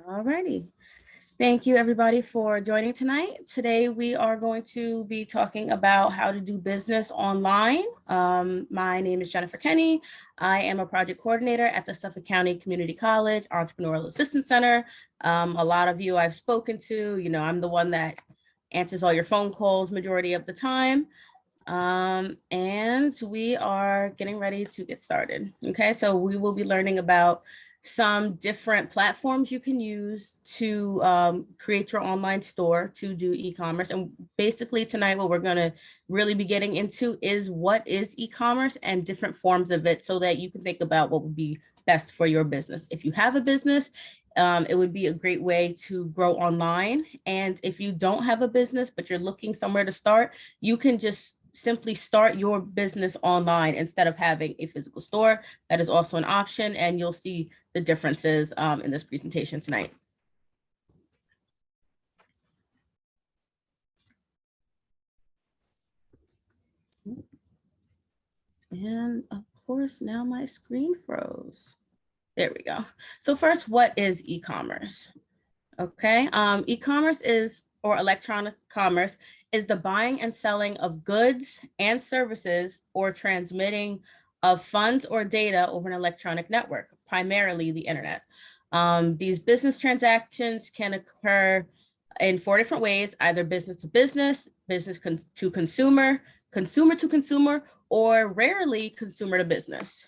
Alrighty. Thank you everybody for joining tonight. Today we are going to be talking about how to do business online. My name is Jennifer Kenny. I am a project coordinator at the Suffolk County Community College Entrepreneurial Assistance Center. A lot of you I've spoken to, I'm the one that answers all your phone calls majority of the time. And we are getting ready to get started. Okay, so we will be learning about some different platforms you can use to create your online store to do e-commerce. And basically tonight, what we're going to really be getting into is what is e-commerce and different forms of it so that you can think about what would be best for your business. If you have a business, it would be a great way to grow online. And if you don't have a business, but you're looking somewhere to start, you can just simply start your business online instead of having a physical store. That is also an option, and you'll see the differences in this presentation tonight. And of course, now my screen froze. There we go. So first, what is e-commerce? Okay, e-commerce or electronic commerce is the buying and selling of goods and services or transmitting of funds or data over an electronic network, primarily the internet. These business transactions can occur in 4 different ways, either business to business, business to consumer, consumer to consumer, or rarely consumer to business.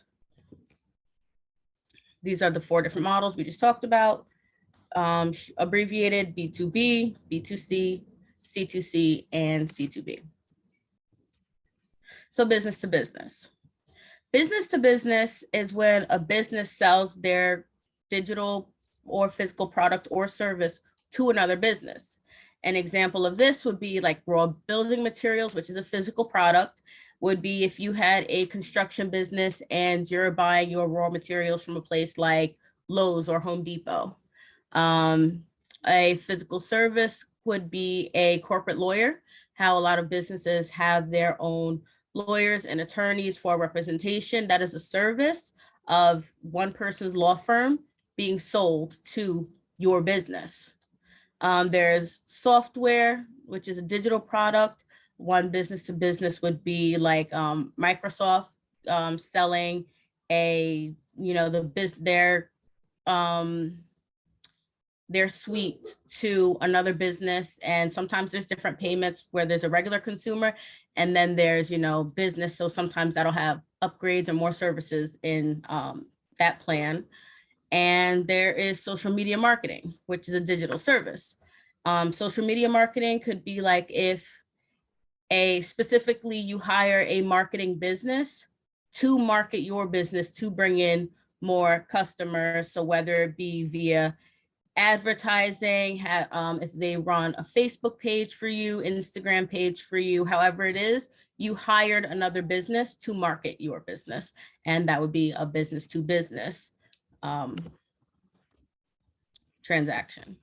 These are the 4 different models we just talked about. Abbreviated B2B, B2C, C2C, and C2B. So business to business. Business to business is when a business sells their digital or physical product or service to another business. An example of this would be like raw building materials, which is a physical product, would be if you had a construction business and you're buying your raw materials from a place like Lowe's or Home Depot. A physical service would be a corporate lawyer, how a lot of businesses have their own lawyers and attorneys for representation. That is a service of one person's law firm being sold to your business. There's software, which is a digital product. One business to business would be like Microsoft selling their suite to another business. And sometimes there's different payments where there's a regular consumer and then there's, business. So sometimes that'll have upgrades or more services in that plan. And there is social media marketing, which is a digital service. Social media marketing could be like if specifically you hire a marketing business to market your business to bring in more customers. So whether it be via advertising, if they run a Facebook page for you, Instagram page for you, however it is, you hired another business to market your business. And that would be a business to business transaction.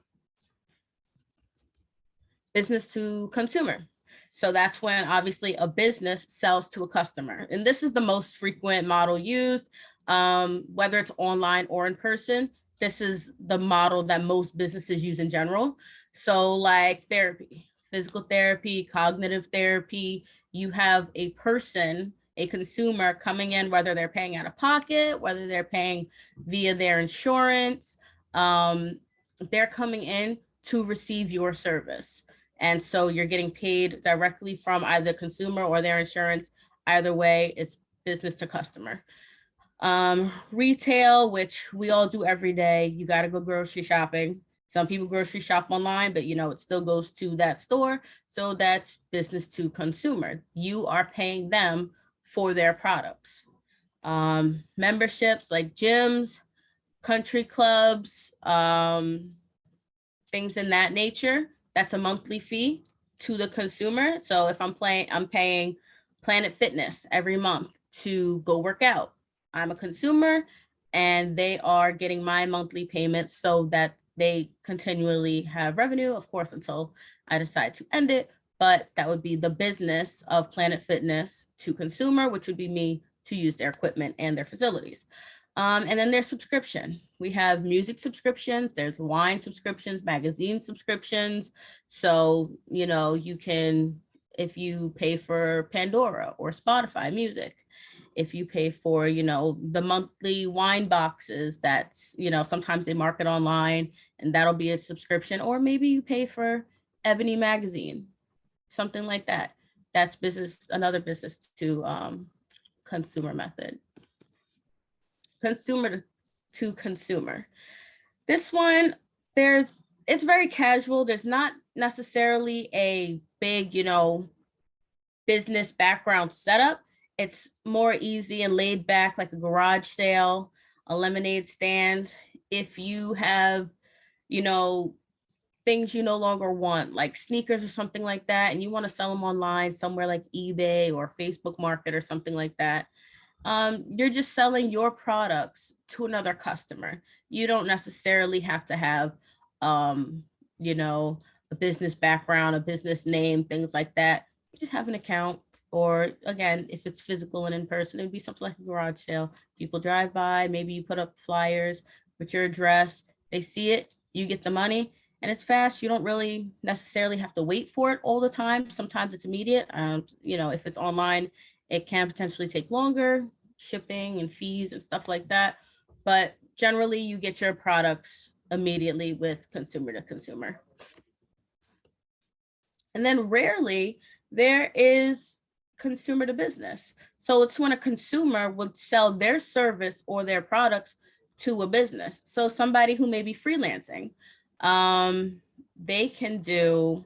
Business to consumer. So that's when obviously a business sells to a customer. And this is the most frequent model used, whether it's online or in person. This is the model that most businesses use in general. So like therapy, physical therapy, cognitive therapy, you have a person, a consumer coming in, whether they're paying out of pocket, whether they're paying via their insurance, they're coming in to receive your service. And so you're getting paid directly from either consumer or their insurance. Either way, it's business to customer. Retail, which we all do every day. You got to go grocery shopping. Some people grocery shop online, but it still goes to that store. So that's business to consumer. You are paying them for their products. Memberships like gyms, country clubs, things in that nature. That's a monthly fee to the consumer. So if I'm paying Planet Fitness every month to go work out. I'm a consumer and they are getting my monthly payments so that they continually have revenue, of course, until I decide to end it. But that would be the business of Planet Fitness to consumer, which would be me to use their equipment and their facilities. And then there's subscription. We have music subscriptions, there's wine subscriptions, magazine subscriptions. So, you know, you can, if you pay for Pandora or Spotify music, if you pay for, you know, the monthly wine boxes, that's, you know, sometimes they market online and that'll be a subscription, or maybe you pay for Ebony magazine, something like that. That's business, another business to consumer method. Consumer to consumer. This one, it's very casual. There's not necessarily a big, you know, business background setup. It's more easy and laid back, like a garage sale, a lemonade stand. If you have, you know, things you no longer want, like sneakers or something like that, and you want to sell them online somewhere like eBay or Facebook Market or something like that, you're just selling your products to another customer. You don't necessarily have to have, you know, a business background, a business name, things like that. You just have an account, or again, if it's physical and in person, it'd be something like a garage sale. People drive by, maybe you put up flyers with your address, they see it, you get the money, and it's fast. You don't really necessarily have to wait for it all the time. Sometimes it's immediate. You know, if it's online, it can potentially take longer, shipping and fees and stuff like that. But generally, you get your products immediately with consumer to consumer. And then rarely there is consumer to business. So it's when a consumer would sell their service or their products to a business. So somebody who may be freelancing, they can do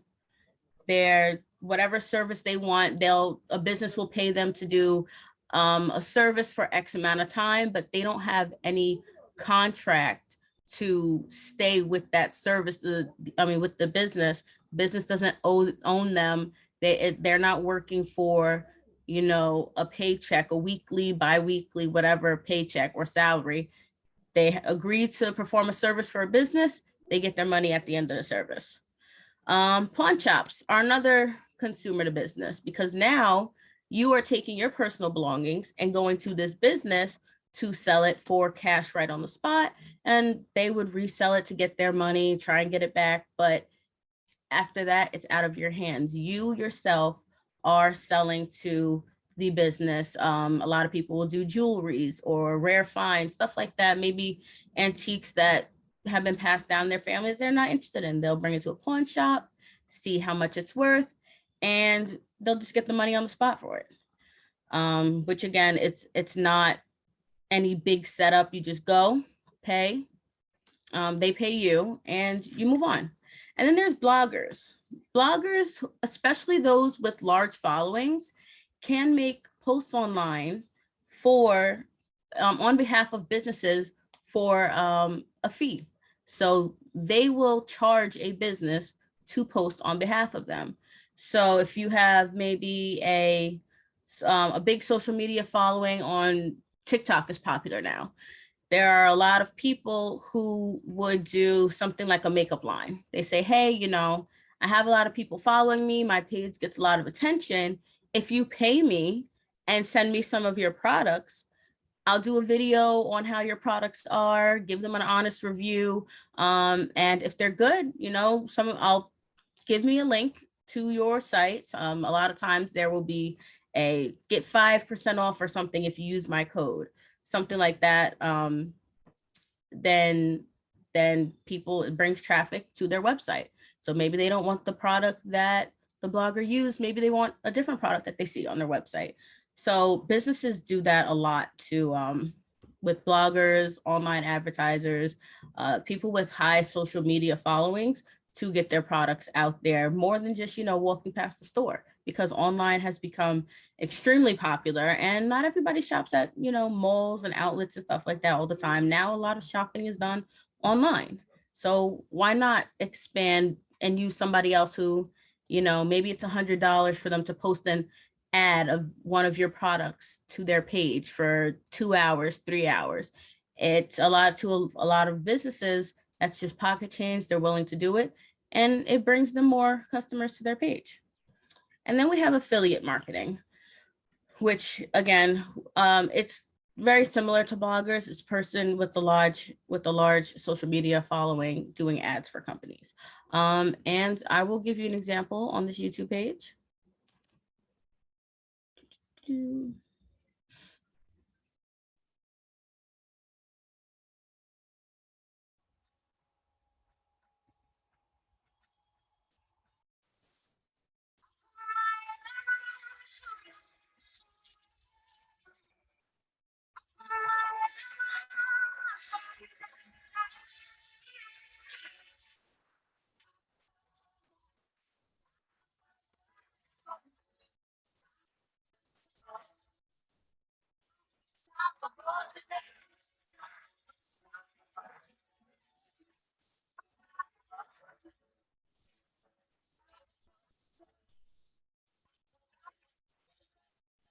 their whatever service they want. A business will pay them to do a service for X amount of time, but they don't have any contract to stay with that service. With the business doesn't own them. They're not working for, you know, a paycheck, a weekly, bi-weekly, whatever paycheck or salary. They agree to perform a service for a business. They get their money at the end of the service. Pawn shops are another consumer to business, because now you are taking your personal belongings and going to this business to sell it for cash right on the spot, and they would resell it to get their money, try and get it back. But after that, it's out of your hands. You yourself are selling to the business. A lot of people will do jewelries or rare finds, stuff like that, maybe antiques that have been passed down their families they're not interested in. They'll bring it to a pawn shop, see how much it's worth, and they'll just get the money on the spot for it. Which again, it's not any big setup. You just go, pay, they pay you, and you move on. And then there's bloggers. Bloggers, especially those with large followings, can make posts online for on behalf of businesses for a fee. So they will charge a business to post on behalf of them. So if you have maybe a big social media following on TikTok is popular now. There are a lot of people who would do something like a makeup line. They say, hey, you know, I have a lot of people following me. My page gets a lot of attention. If you pay me and send me some of your products, I'll do a video on how your products are, give them an honest review. And if they're good, you know, I'll give me a link to your site. A lot of times there will be a get 5% off or something if you use my code, something like that. Then people, it brings traffic to their website. So maybe they don't want the product that the blogger used. Maybe they want a different product that they see on their website. So businesses do that a lot too, with bloggers, online advertisers, people with high social media followings, to get their products out there more than just, you know, walking past the store, because online has become extremely popular and not everybody shops at, you know, malls and outlets and stuff like that all the time. Now, a lot of shopping is done online. So why not expand and use somebody else who, you know, maybe it's $100 for them to post an ad of one of your products to their page for 2 hours, 3 hours. It's a lot to a lot of businesses. That's just pocket change. They're willing to do it, and it brings them more customers to their page. And then we have affiliate marketing, which again, it's very similar to bloggers. It's person with a large social media following doing ads for companies. And I will give you an example on this YouTube page.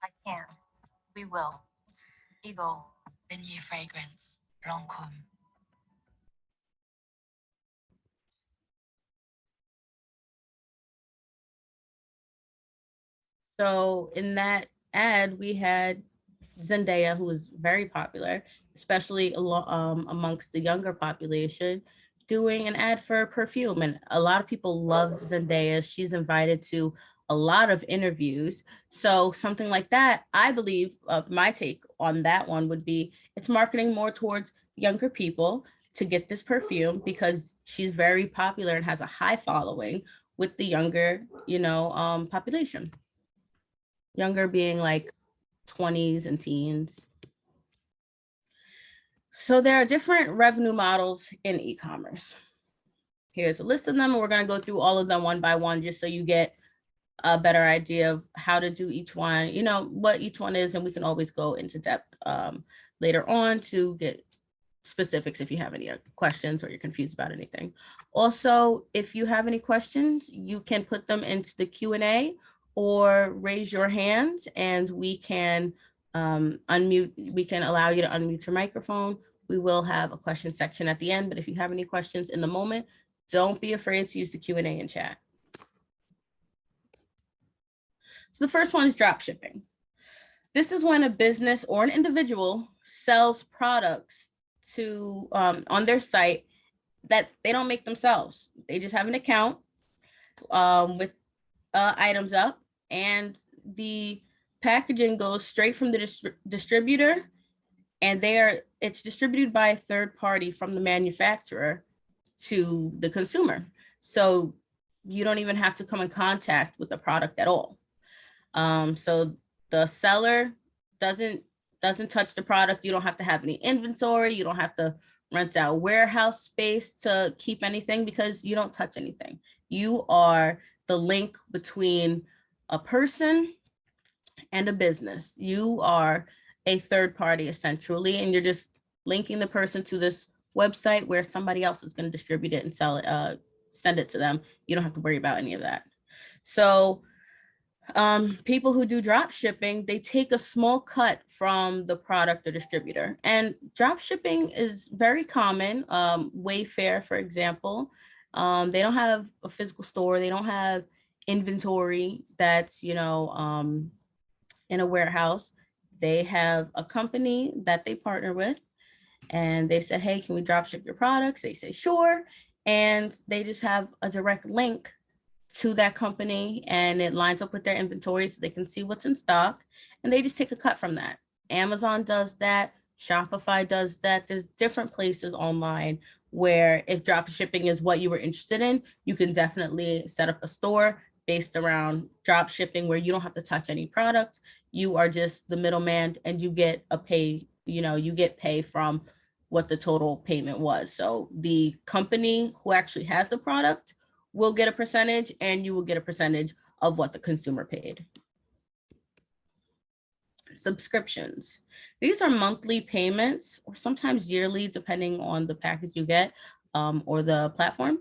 I can. We will. Evo, the new fragrance, Lancôme. So in that ad, we had Zendaya, who was very popular, especially amongst the younger population, doing an ad for perfume. And a lot of people love Zendaya. She's invited to a lot of interviews. So something like that, I believe, my take on that one would be it's marketing more towards younger people to get this perfume because she's very popular and has a high following with the younger, population. Younger being like 20s and teens. So there are different revenue models in e-commerce. Here's a list of them. We're going to go through all of them one by one, just so you get a better idea of how to do each one, what each one is, and we can always go into depth later on to get specifics if you have any questions or you're confused about anything. Also, if you have any questions, you can put them into the Q&A or raise your hand and we can unmute. We can allow you to unmute your microphone. We will have a question section at the end, but if you have any questions in the moment, don't be afraid to use the Q&A and chat. So the first one is drop shipping. This is when a business or an individual sells products to on their site that they don't make themselves. They just have an account with items up, and the packaging goes straight from the distributor, and it's distributed by a third party from the manufacturer to the consumer. So you don't even have to come in contact with the product at all. So the seller doesn't touch the product. You don't have to have any inventory. You don't have to rent out warehouse space to keep anything because you don't touch anything. You are the link between a person and a business. You are a third party essentially, and you're just linking the person to this website where somebody else is going to distribute it and sell it, send it to them. You don't have to worry about any of that. So people who do drop shipping, they take a small cut from the product or distributor. And drop shipping is very common. Wayfair, for example, they don't have a physical store. They don't have inventory that's, in a warehouse. They have a company that they partner with, and they said, hey, can we drop ship your products? They say, sure. And they just have a direct link to that company, and it lines up with their inventory so they can see what's in stock, and they just take a cut from that. Amazon does that. Shopify does that. There's different places online where if drop shipping is what you were interested in, you can definitely set up a store based around drop shipping where you don't have to touch any product. You are just the middleman and you get a pay, you get pay from what the total payment was. So the company who actually has the product will get a percentage, and you will get a percentage of what the consumer paid. Subscriptions. These are monthly payments or sometimes yearly, depending on the package you get or the platform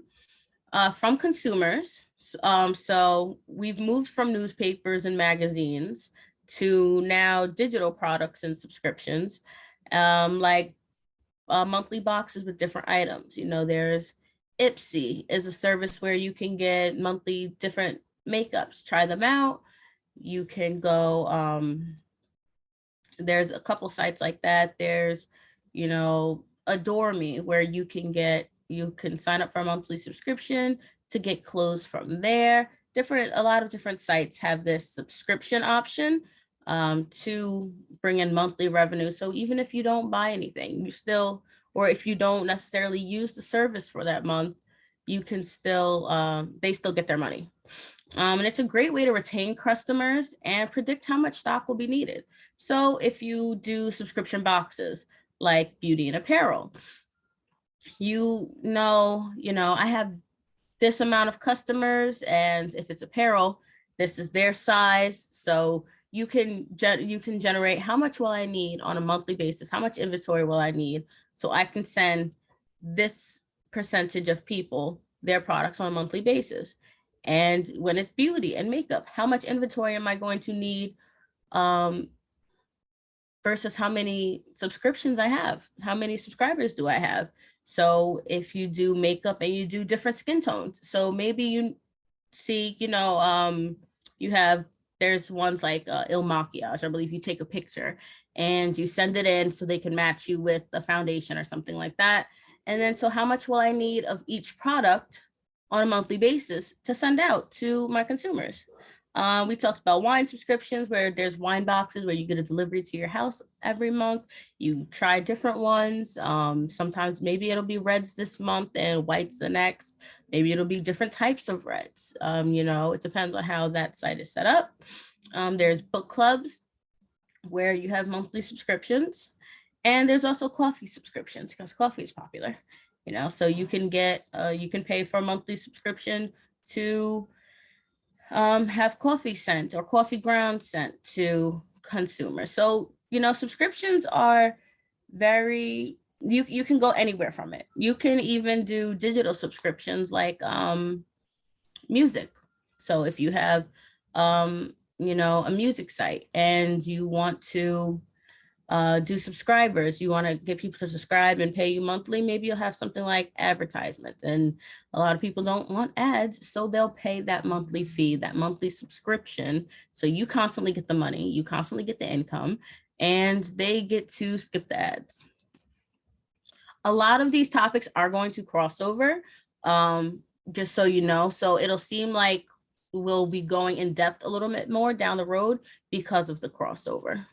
from consumers. So we've moved from newspapers and magazines to now digital products and subscriptions, like monthly boxes with different items. There's Ipsy is a service where you can get monthly different makeups, try them out. You can go There's a couple sites like that. There's, Adore Me, where you can sign up for a monthly subscription to get clothes from there. A lot of different sites have this subscription option to bring in monthly revenue. So even if you don't buy anything, or if you don't necessarily use the service for that month, you can they still get their money. And it's a great way to retain customers and predict how much stock will be needed. So if you do subscription boxes like beauty and apparel, I have this amount of customers, and if it's apparel, this is their size. So you can generate how much will I need on a monthly basis, how much inventory will I need, so I can send this percentage of people their products on a monthly basis. And when it's beauty and makeup, how much inventory am I going to need versus how many subscriptions I have, how many subscribers do I have? So if you do makeup and you do different skin tones, so maybe you see, there's ones like Il Makiage. I believe you take a picture and you send it in so they can match you with the foundation or something like that. And then, so how much will I need of each product on a monthly basis to send out to my consumers? We talked about wine subscriptions, where there's wine boxes where you get a delivery to your house every month. You try different ones. Sometimes maybe it'll be reds this month and whites the next. Maybe it'll be different types of reds. It depends on how that site is set up. There's book clubs where you have monthly subscriptions. And there's also coffee subscriptions, because coffee is popular. So you can pay for a monthly subscription to have coffee sent or coffee grounds sent to consumers. So, subscriptions are you can go anywhere from it. You can even do digital subscriptions like music. So if you have, a music site and you want to do subscribers, you want to get people to subscribe and pay you monthly, maybe you'll have something like advertisements, and a lot of people don't want ads, so they'll pay that monthly fee, that monthly subscription, so you constantly get the money, you constantly get the income, and they get to skip the ads. A lot of these topics are going to cross over, just so you know, so it'll seem like we'll be going in depth a little bit more down the road because of the crossover.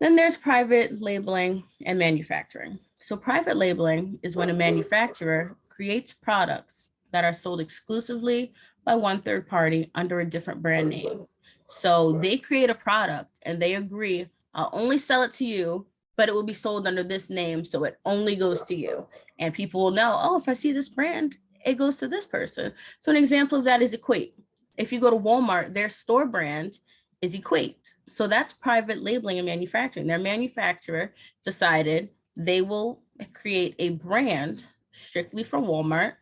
Then there's private labeling and manufacturing. So private labeling is when a manufacturer creates products that are sold exclusively by one third party under a different brand name. So they create a product and they agree, I'll only sell it to you, but it will be sold under this name, so it only goes to you. And people will know, oh, if I see this brand, it goes to this person. So an example of that is Equate. If you go to Walmart, their store brand is Equate. So that's private labeling and manufacturing. Their manufacturer decided they will create a brand strictly for Walmart,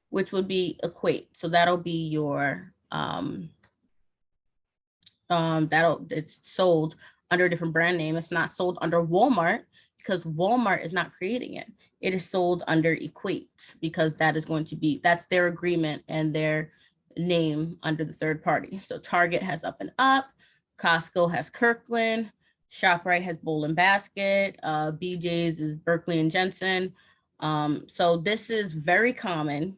which would be Equate. So that'll be your, it's sold under a different brand name. It's not sold under Walmart because Walmart is not creating it. It is sold under Equate because that's their agreement and their name under the third party. So Target has Up and Up, Costco has Kirkland, ShopRite has Bowl and Basket, BJ's is Berkeley and Jensen. So this is very common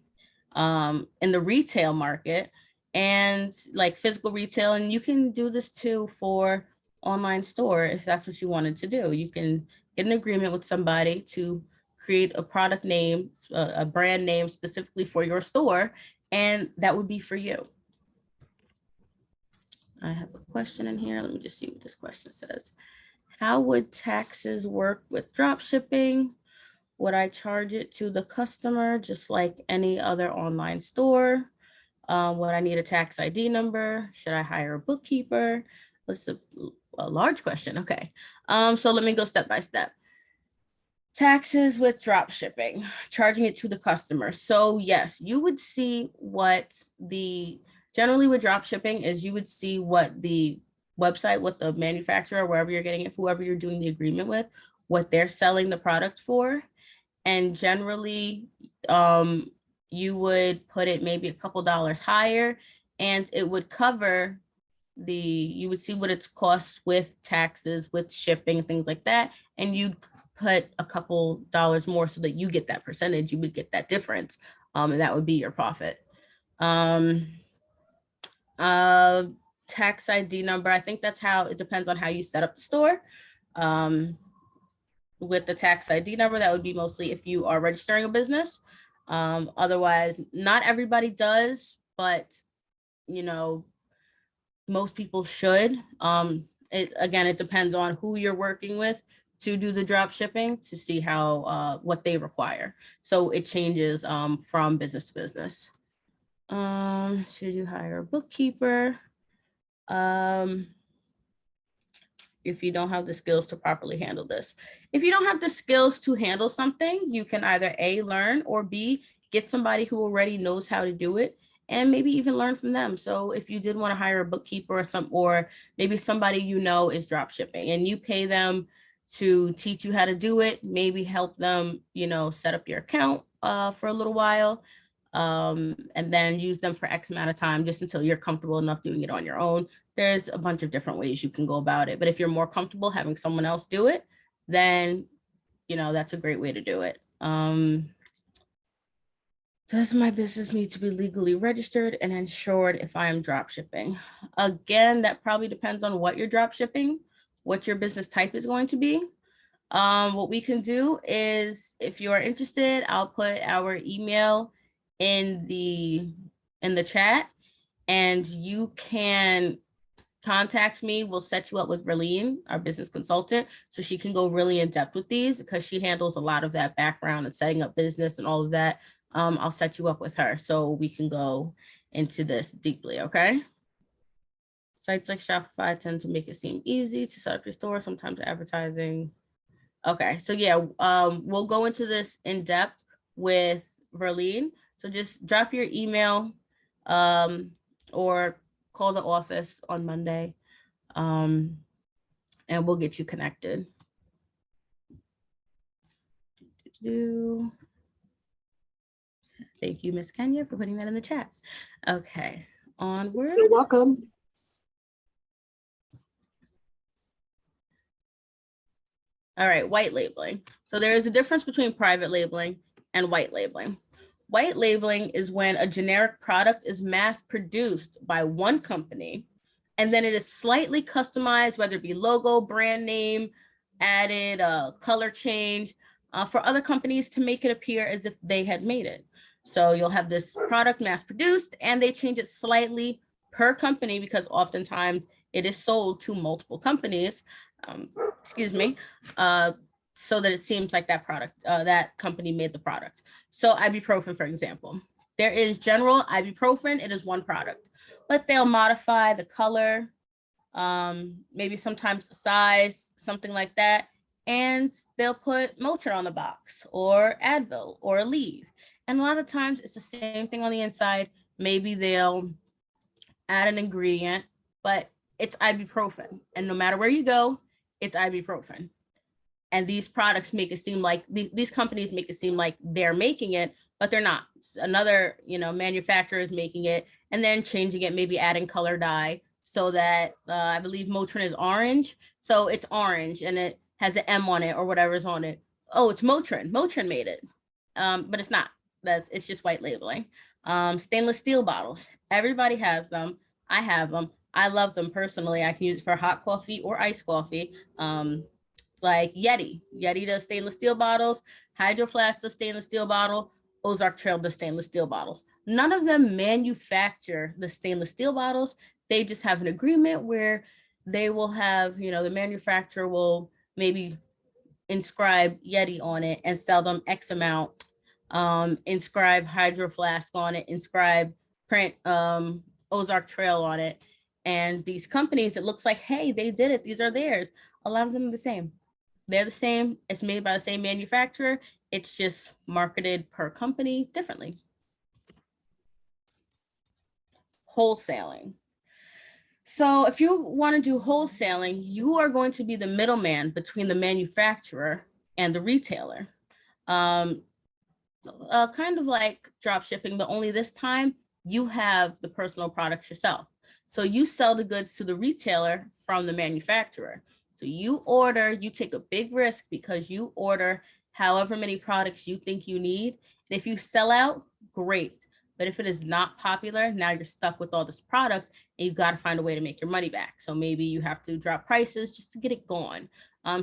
in the retail market and like physical retail. And you can do this too for online store if that's what you wanted to do. You can get an agreement with somebody to create a product name, a brand name specifically for your store, and that would be for you. I have a question in here. Let me just see what this question says. How would taxes work with drop shipping? Would I charge it to the customer just like any other online store? Would I need a tax ID number? Should I hire a bookkeeper? That's a large question. Okay. So let me go step by step. Taxes with drop shipping, charging it to the customer. So yes, you would see generally with drop shipping is you would see what the website, what the manufacturer, wherever you're getting it, whoever you're doing the agreement with, what they're selling the product for. And generally, you would put it maybe a couple dollars higher and it would cover you would see what it's costs with taxes, with shipping, things like that, and you'd put a couple dollars more so that you get that percentage, you would get that difference, and that would be your profit. Tax ID number, I think that's how it depends on how you set up the store. With the tax ID number, that would be mostly if you are registering a business. Otherwise, not everybody does, but you know, most people should. Again, it depends on who you're working with to do the drop shipping to see how what they require. So it changes from business to business. Should you hire a bookkeeper? If you don't have the skills to properly handle this. If you don't have the skills to handle something, you can either A, learn, or B, get somebody who already knows how to do it and maybe even learn from them. So if you did want to hire a bookkeeper or maybe somebody you know is drop shipping and you pay them to teach you how to do it, maybe help them, set up your account for a little while, and then use them for X amount of time just until you're comfortable enough doing it on your own. There's a bunch of different ways you can go about it. But if you're more comfortable having someone else do it, then, that's a great way to do it. Does my business need to be legally registered and insured if I am drop shipping? Again, that probably depends on what you're drop shipping, what your business type is going to be. What we can do is, if you are interested, I'll put our email in the chat, and you can contact me. We'll set you up with Raleen, our business consultant, so she can go really in depth with these because she handles a lot of that background and setting up business and all of that. I'll set you up with her so we can go into this deeply, okay? Sites like Shopify tend to make it seem easy to set up your store, sometimes advertising. Okay, so yeah, we'll go into this in depth with Verlene. So just drop your email or call the office on Monday, and we'll get you connected. Thank you, Miss Kenya, for putting that in the chat. Okay, onward. You're welcome. All right, white labeling. So there is a difference between private labeling and white labeling. White labeling is when a generic product is mass produced by one company, and then it is slightly customized, whether it be logo, brand name, added, color change, for other companies to make it appear as if they had made it. So you'll have this product mass produced and they change it slightly per company because oftentimes it is sold to multiple companies, so that it seems like that product, that company made the product. So ibuprofen, for example, there is general ibuprofen, it is one product, but they'll modify the color, maybe sometimes the size, something like that. And they'll put Motrin on the box or Advil or Aleve. And a lot of times it's the same thing on the inside. Maybe they'll add an ingredient, but it's ibuprofen. And no matter where you go, it's ibuprofen. And these products make it seem like, these companies make it seem like they're making it, but they're not. Another, manufacturer is making it and then changing it, maybe adding color dye so that I believe Motrin is orange. So it's orange and it has an M on it or whatever's on it. Oh, it's Motrin. Motrin made it, but it's not. It's just white labeling. Stainless steel bottles. Everybody has them. I have them. I love them personally. I can use it for hot coffee or iced coffee. Like Yeti does stainless steel bottles. Hydro Flask does stainless steel bottle. Ozark Trail does stainless steel bottles. None of them manufacture the stainless steel bottles. They just have an agreement where they will have, the manufacturer will maybe inscribe Yeti on it and sell them X amount. Inscribe Hydro Flask on it, print Ozark Trail on it. And these companies, it looks like, hey, they did it. These are theirs. A lot of them are the same. They're the same. It's made by the same manufacturer. It's just marketed per company differently. Wholesaling. So if you want to do wholesaling, you are going to be the middleman between the manufacturer and the retailer. Kind of like drop shipping, but only this time you have the personal products yourself. So you sell the goods to the retailer from the manufacturer. So you take a big risk because you order however many products you think you need. And if you sell out, great. But if it is not popular, now you're stuck with all this product and you've got to find a way to make your money back. So maybe you have to drop prices just to get it going.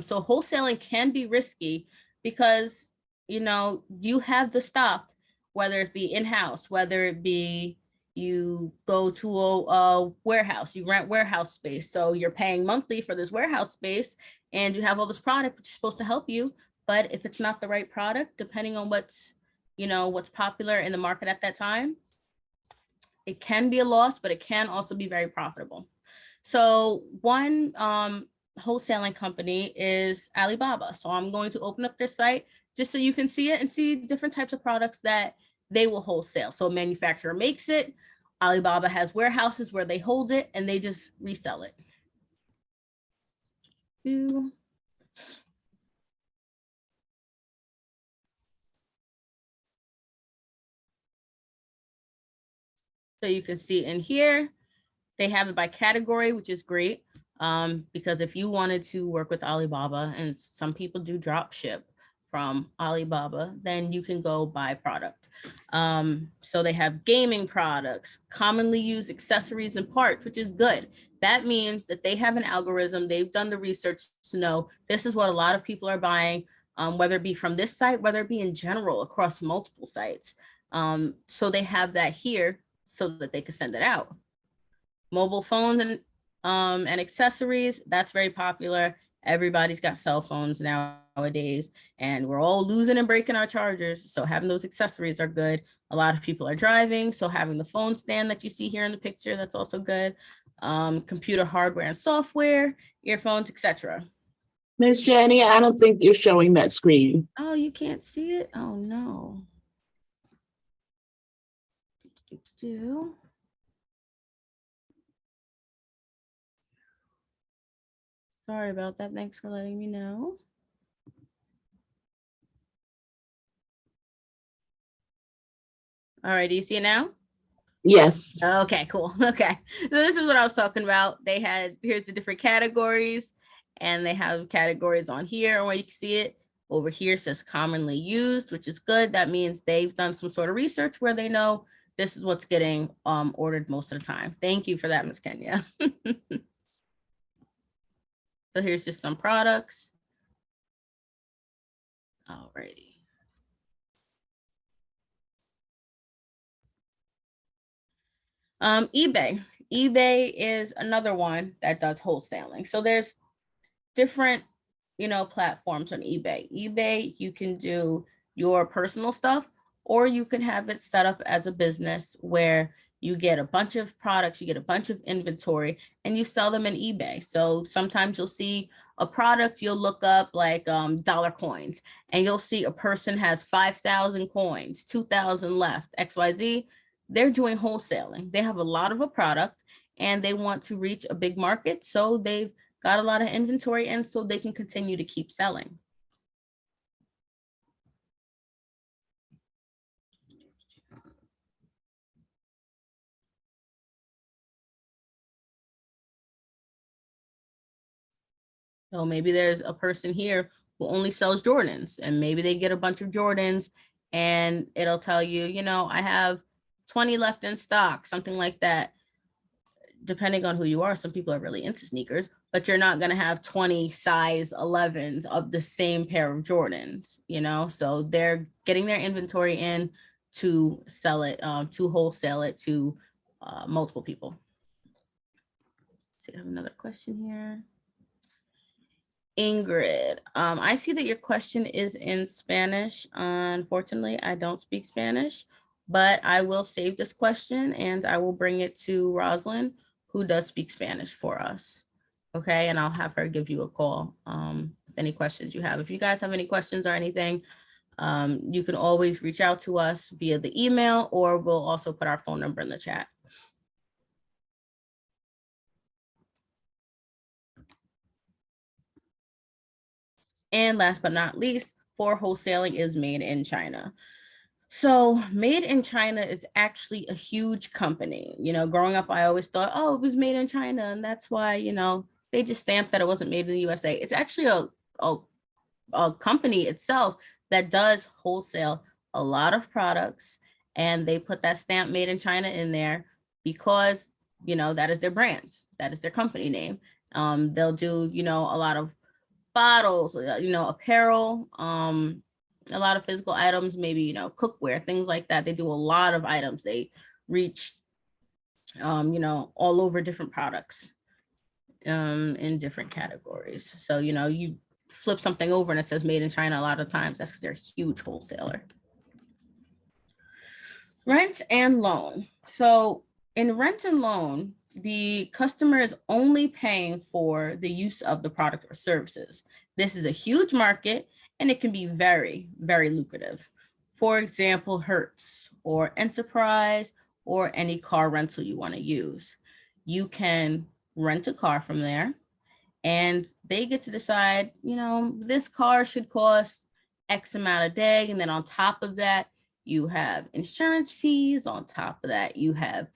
So wholesaling can be risky because, you have the stock, whether it be in-house, whether it be you go to a warehouse, you rent warehouse space. So you're paying monthly for this warehouse space and you have all this product which is supposed to help you. But if it's not the right product, depending on what's popular in the market at that time, it can be a loss, but it can also be very profitable. So one wholesaling company is Alibaba. So I'm going to open up their site just so you can see it and see different types of products that they will wholesale. So a manufacturer makes it, Alibaba has warehouses where they hold it and they just resell it. So you can see in here, they have it by category, which is great. Because if you wanted to work with Alibaba, and some people do drop ship from Alibaba, then you can go by product. So they have gaming products, commonly used accessories and parts, which is good. That means that they have an algorithm. They've done the research to know this is what a lot of people are buying, whether it be from this site, whether it be in general across multiple sites. So they have that here so that they can send it out. Mobile phones and accessories, that's very popular. Everybody's got cell phones nowadays, and we're all losing and breaking our chargers. So having those accessories are good. A lot of people are driving, so having the phone stand that you see here in the picture, that's also good. Computer hardware and software, earphones, etc. Miss Jenny, I don't think you're showing that screen. Oh, you can't see it? Oh no. Sorry about that. Thanks for letting me know. All right, do you see it now? Yes. Okay, cool. Okay. So this is what I was talking about. Here's the different categories, and they have categories on here where you can see it. Over here says commonly used, which is good. That means they've done some sort of research where they know this is what's getting ordered most of the time. Thank you for that, Ms. Kenya. So here's just some products. Alrighty. eBay. eBay is another one that does wholesaling. So there's different, platforms on eBay. eBay, you can do your personal stuff, or you can have it set up as a business where you get a bunch of products, you get a bunch of inventory, and you sell them in eBay. So sometimes you'll see a product, you'll look up like dollar coins, and you'll see a person has 5,000 coins, 2,000 left, XYZ. They're doing wholesaling. They have a lot of a product and they want to reach a big market. So they've got a lot of inventory in so they can continue to keep selling. So maybe there's a person here who only sells Jordans, and maybe they get a bunch of Jordans and it'll tell you, I have 20 left in stock, something like that. Depending on who you are, some people are really into sneakers, but you're not going to have 20 size 11s of the same pair of Jordans, so they're getting their inventory in to sell it, to wholesale it to multiple people. Let's see, I have another question here. Ingrid, I see that your question is in Spanish. Unfortunately, I don't speak Spanish, but I will save this question and I will bring it to Rosalind, who does speak Spanish for us. Okay, and I'll have her give you a call with any questions you have. If you guys have any questions or anything, you can always reach out to us via the email, or we'll also put our phone number in the chat. And last but not least, for wholesaling is made in China. So Made in China is actually a huge company. Growing up, I always thought, oh, it was made in China. And that's why, they just stamped that it wasn't made in the USA. It's actually a company itself that does wholesale a lot of products. And they put that stamp Made in China in there because, that is their brand. That is their company name. They'll do, a lot of bottles, apparel, a lot of physical items, maybe, cookware, things like that. They do a lot of items. They reach, all over different products in different categories. So, you flip something over and it says Made in China a lot of times. That's because they're a huge wholesaler. Rent and loan. So in rent and loan, the customer is only paying for the use of the product or services. This is a huge market and it can be very, very lucrative. For example, Hertz or Enterprise or any car rental you want to use. You can rent a car from there and they get to decide, this car should cost X amount a day. And then on top of that, you have insurance fees. On top of that, you have,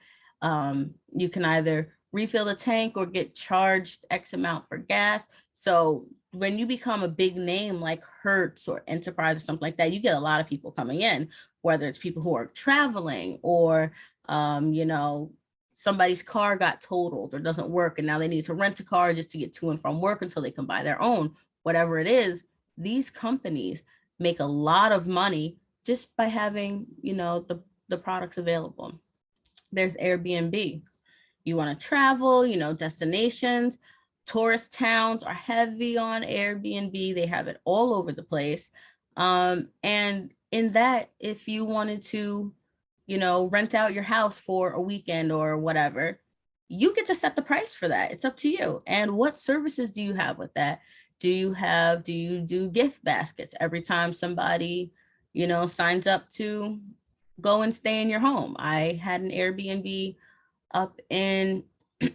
you can either refill the tank or get charged X amount for gas. So when you become a big name like Hertz or Enterprise or something like that, you get a lot of people coming in, whether it's people who are traveling or, somebody's car got totaled or doesn't work and now they need to rent a car just to get to and from work until they can buy their own, whatever it is. These companies make a lot of money just by having, the products available. There's Airbnb. You want to travel, destinations, tourist towns are heavy on Airbnb. They have it all over the place. And in that, if you wanted to, rent out your house for a weekend or whatever, you get to set the price for that. It's up to you. And what services do you have with that? Do you do gift baskets every time somebody, signs up to go and stay in your home? I had an Airbnb up in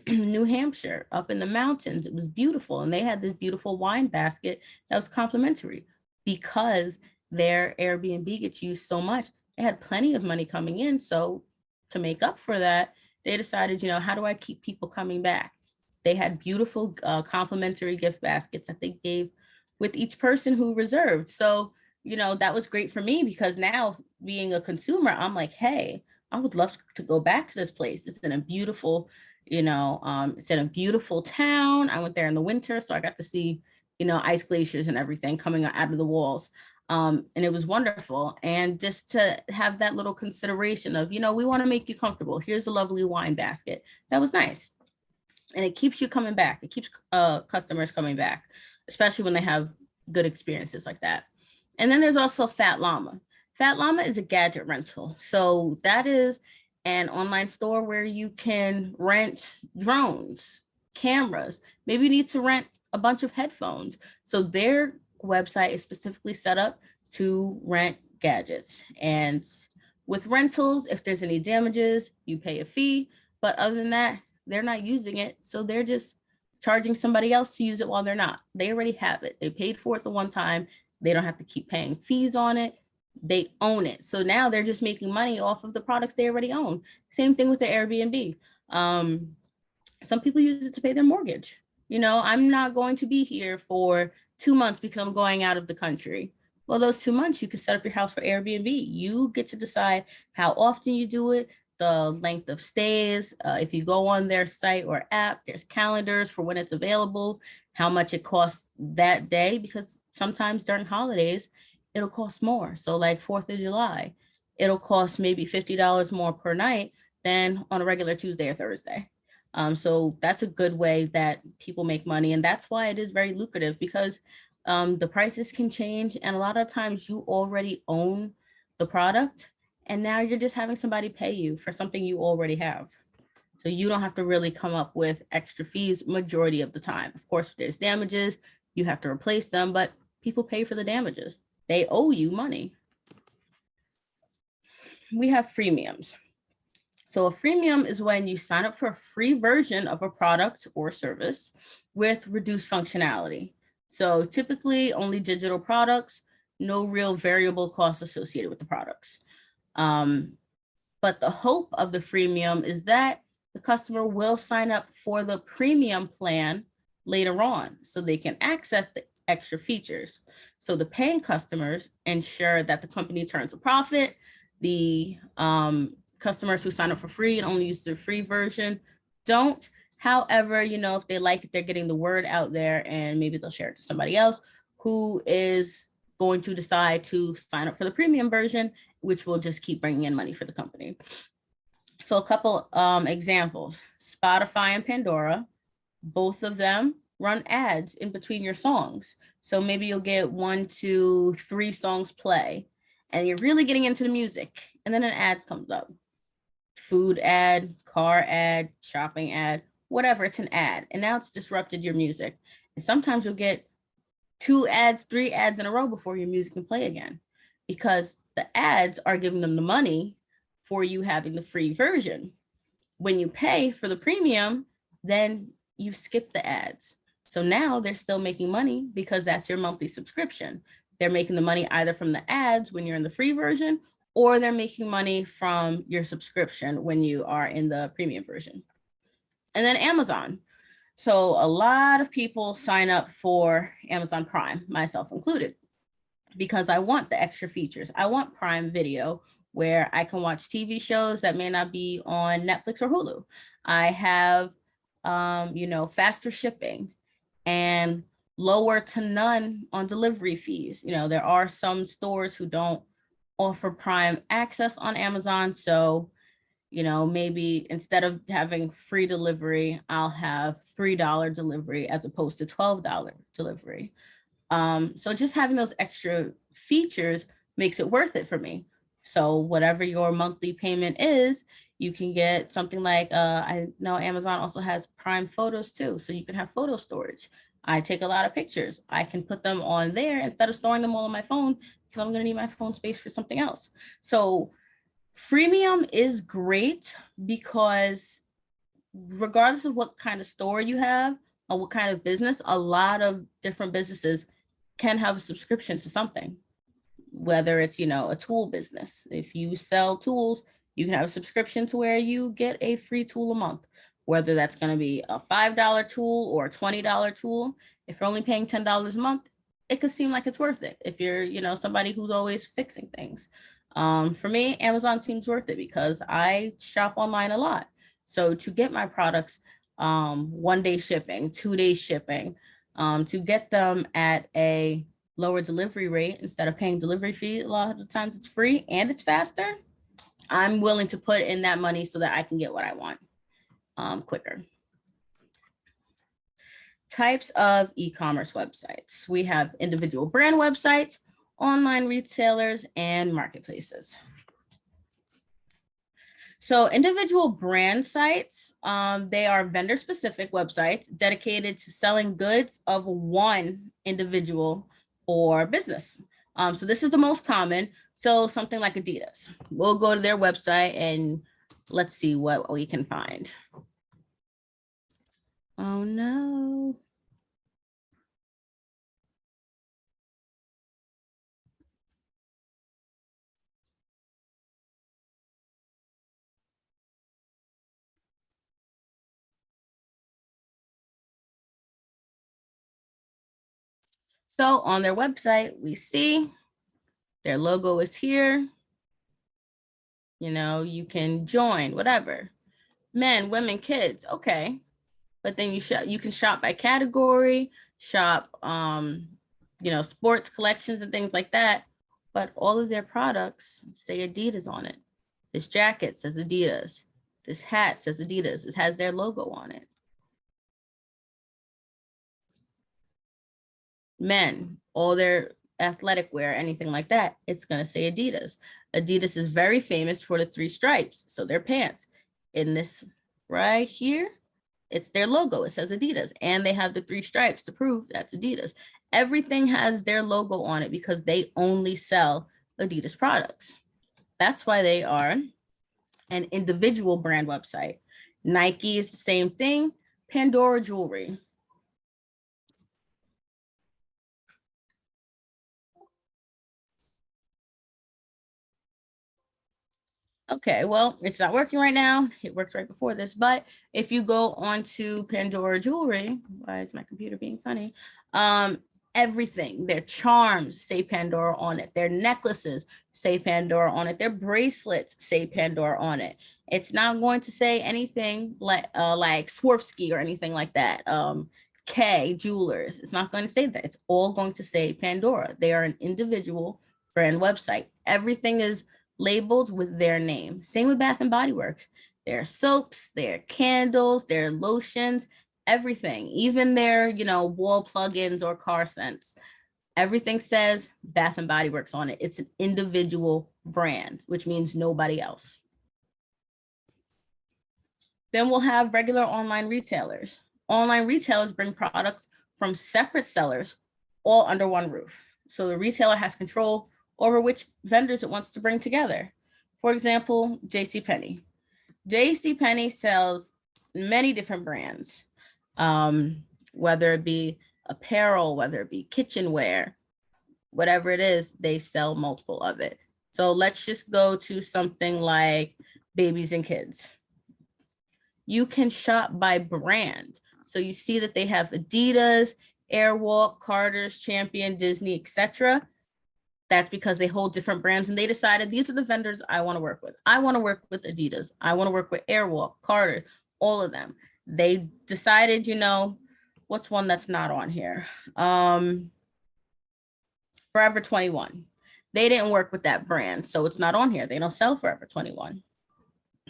New Hampshire, up in the mountains. It was beautiful. And they had this beautiful wine basket that was complimentary because their Airbnb gets used so much. They had plenty of money coming in. So to make up for that, they decided, how do I keep people coming back? They had beautiful complimentary gift baskets that they gave with each person who reserved. So, that was great for me because now being a consumer, I'm like, hey, I would love to go back to this place. It's in a beautiful, it's in a beautiful town. I went there in the winter, so I got to see, ice glaciers and everything coming out of the walls. And it was wonderful. And just to have that little consideration of, we want to make you comfortable. Here's a lovely wine basket. That was nice. And it keeps you coming back. It keeps customers coming back, especially when they have good experiences like that. And then there's also Fat Llama. Fat Llama is a gadget rental. So that is an online store where you can rent drones, cameras. Maybe you need to rent a bunch of headphones. So their website is specifically set up to rent gadgets. And with rentals, if there's any damages, you pay a fee. But other than that, they're not using it. So they're just charging somebody else to use it while they're not. They already have it. They paid for it the one time. They don't have to keep paying fees on it. They own it. So now they're just making money off of the products they already own. Same thing with the Airbnb. Some people use it to pay their mortgage. I'm not going to be here for 2 months because I'm going out of the country. Well, those 2 months, you can set up your house for Airbnb. You get to decide how often you do it, the length of stays. If you go on their site or app, there's calendars for when it's available, how much it costs that day, because sometimes during holidays, it'll cost more. So like 4th of July, it'll cost maybe $50 more per night than on a regular Tuesday or Thursday. So that's a good way that people make money. And that's why it is very lucrative because the prices can change. And a lot of times you already own the product and now you're just having somebody pay you for something you already have. So you don't have to really come up with extra fees majority of the time. Of course, if there's damages, you have to replace them, but people pay for the damages. They owe you money. We have freemiums. So a freemium is when you sign up for a free version of a product or service with reduced functionality. So typically only digital products, no real variable costs associated with the products. But the hope of the freemium is that the customer will sign up for the premium plan later on so they can access the extra features. So the paying customers ensure that the company turns a profit. The customers who sign up for free and only use the free version don't. However, you know, if they like it, they're getting the word out there and maybe they'll share it to somebody else who is going to decide to sign up for the premium version, which will just keep bringing in money for the company. So a couple examples, Spotify and Pandora, both of them run ads in between your songs. So maybe you'll get 1, 2, 3 songs play and you're really getting into the music and then an ad comes up. Food ad, car ad, shopping ad, whatever, it's an ad. And now it's disrupted your music. And sometimes you'll get 2 ads, 3 ads in a row before your music can play again, because the ads are giving them the money for you having the free version. When you pay for the premium, then you skip the ads. So now they're still making money because that's your monthly subscription. They're making the money either from the ads when you're in the free version, or they're making money from your subscription when you are in the premium version. And then Amazon. So a lot of people sign up for Amazon Prime, myself included, because I want the extra features. I want Prime Video, where I can watch TV shows that may not be on Netflix or Hulu. I have, you know, faster shipping and lower to none on delivery fees. You know, there are some stores who don't offer Prime access on Amazon. So, you know, maybe instead of having free delivery, I'll have $3 delivery as opposed to $12 delivery. So just having those extra features makes it worth it for me. So whatever your monthly payment is, you can get something like, I know Amazon also has Prime Photos too. So you can have photo storage. I take a lot of pictures. I can put them on there instead of storing them all on my phone because I'm gonna need my phone space for something else. So freemium is great because regardless of what kind of store you have or what kind of business, a lot of different businesses can have a subscription to something, whether it's, you know, a tool business. If you sell tools, you can have a subscription to where you get a free tool a month, whether that's going to be a $5 tool or a $20 tool. If you're only paying $10 a month, it could seem like it's worth it. If you're, you know, somebody who's always fixing things. For me, Amazon seems worth it because I shop online a lot. So to get my products, 1-day shipping, 2-day shipping, to get them at a lower delivery rate instead of paying delivery fee, a lot of the times it's free and it's faster. I'm willing to put in that money so that I can get what I want quicker. Types of e-commerce websites. We have individual brand websites, online retailers, and marketplaces. So individual brand sites, they are vendor-specific websites dedicated to selling goods of one individual or business. So this is the most common. So something like Adidas. We'll go to their website and let's see what we can find. Oh no. So on their website, we see their logo is here. You know, you can join, whatever. Men, women, kids, okay. But then you can shop by category, shop, you know, sports collections and things like that. But all of their products say Adidas on it. This jacket says Adidas. This hat says Adidas. It has their logo on it. Men, all their athletic wear, anything like that, it's going to say Adidas. Adidas is very famous for the 3 stripes. So their pants in this right here, it's their logo. It says Adidas, and they have the 3 stripes to prove that's Adidas. Everything has their logo on it because they only sell Adidas products. That's why they are an individual brand website. Nike is the same thing. Pandora jewelry. Okay, well, it's not working right now. It worked right before this, but if you go onto Pandora Jewelry, why is my computer being funny? Everything, their charms say Pandora on it, their necklaces say Pandora on it, their bracelets say Pandora on it. It's not going to say anything like Swarovski or anything like that. K Jewelers, it's not going to say that. It's all going to say Pandora. They are an individual brand website. Everything is labeled with their name. Same with Bath and Body Works. Their soaps, their candles, their lotions, everything, even their, wall plugins or car scents. Everything says Bath and Body Works on it. It's an individual brand, which means nobody else. Then we'll have regular online retailers. Online retailers bring products from separate sellers all under one roof. So the retailer has control over which vendors it wants to bring together. For example, JCPenney. JCPenney sells many different brands, whether it be apparel, whether it be kitchenware, whatever it is, they sell multiple of it. So let's just go to something like babies and kids. You can shop by brand. So you see that they have Adidas, Airwalk, Carter's, Champion, Disney, etc. That's because they hold different brands and they decided these are the vendors I want to work with. I want to work with Adidas. I want to work with Airwalk, Carter, all of them. They decided, what's one that's not on here? Forever 21. They didn't work with that brand, so it's not on here. They don't sell Forever 21.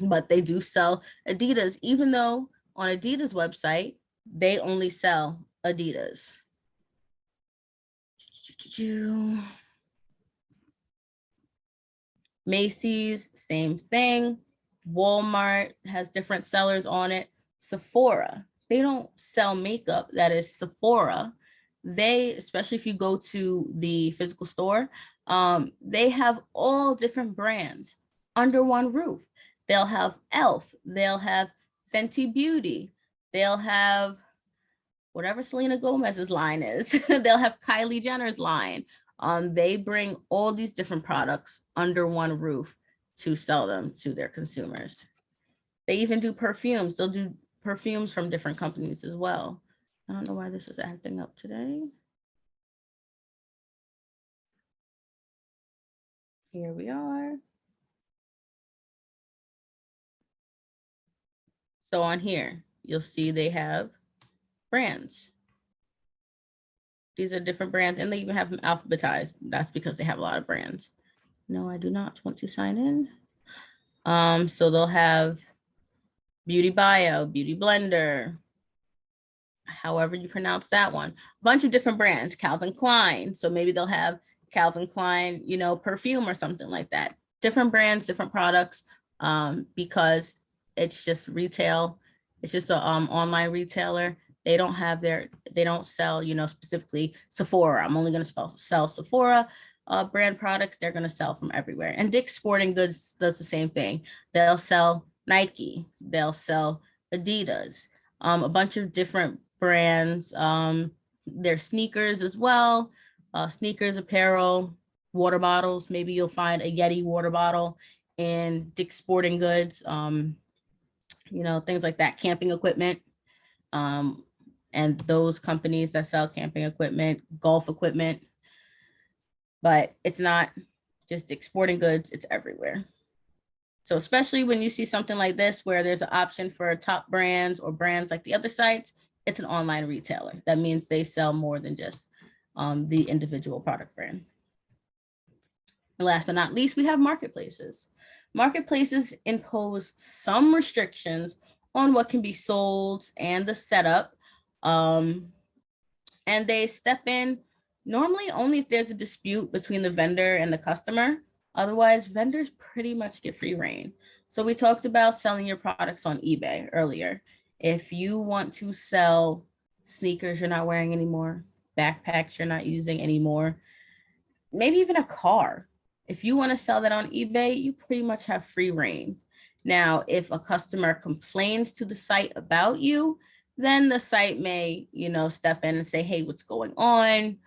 But they do sell Adidas, even though on Adidas website, they only sell Adidas. Macy's, same thing. Walmart has different sellers on it. Sephora, they don't sell makeup that is Sephora. They, especially if you go to the physical store, they have all different brands under one roof. They'll have e.l.f., they'll have Fenty Beauty, they'll have whatever Selena Gomez's line is. They'll have Kylie Jenner's line. They bring all these different products under one roof to sell them to their consumers. They even do perfumes. They'll do perfumes from different companies as well. I don't know why this is acting up today. Here we are. So on here, you'll see they have brands. These are different brands, and they even have them alphabetized. That's because they have a lot of brands. No, I do not want to sign in. So they'll have Beauty Bio, Beauty Blender, however you pronounce that one. A bunch of different brands, Calvin Klein. So maybe they'll have Calvin Klein, perfume or something like that. Different brands, different products, because it's just retail. It's just an online retailer. They don't sell, specifically Sephora. I'm only going to sell Sephora brand products. They're going to sell from everywhere. And Dick's Sporting Goods does the same thing. They'll sell Nike. They'll sell Adidas, a bunch of different brands. Their sneakers as well. Sneakers, apparel, water bottles. Maybe you'll find a Yeti water bottle in Dick's Sporting Goods. Things like that. Camping equipment. And those companies that sell camping equipment, golf equipment, but it's not just Dick's Sporting Goods, it's everywhere. So especially when you see something like this, where there's an option for top brands or brands like the other sites, it's an online retailer. That means they sell more than just the individual product brand. And last but not least, we have marketplaces. Marketplaces impose some restrictions on what can be sold and the setup. And they step in normally only if there's a dispute between the vendor and the customer. Otherwise, vendors pretty much get free reign. So we talked about selling your products on eBay earlier. If you want to sell sneakers you're not wearing anymore, backpacks you're not using anymore, maybe even a car. If you want to sell that on eBay, you pretty much have free reign. Now, if a customer complains to the site about you, then the site may, step in and say, hey, what's going on?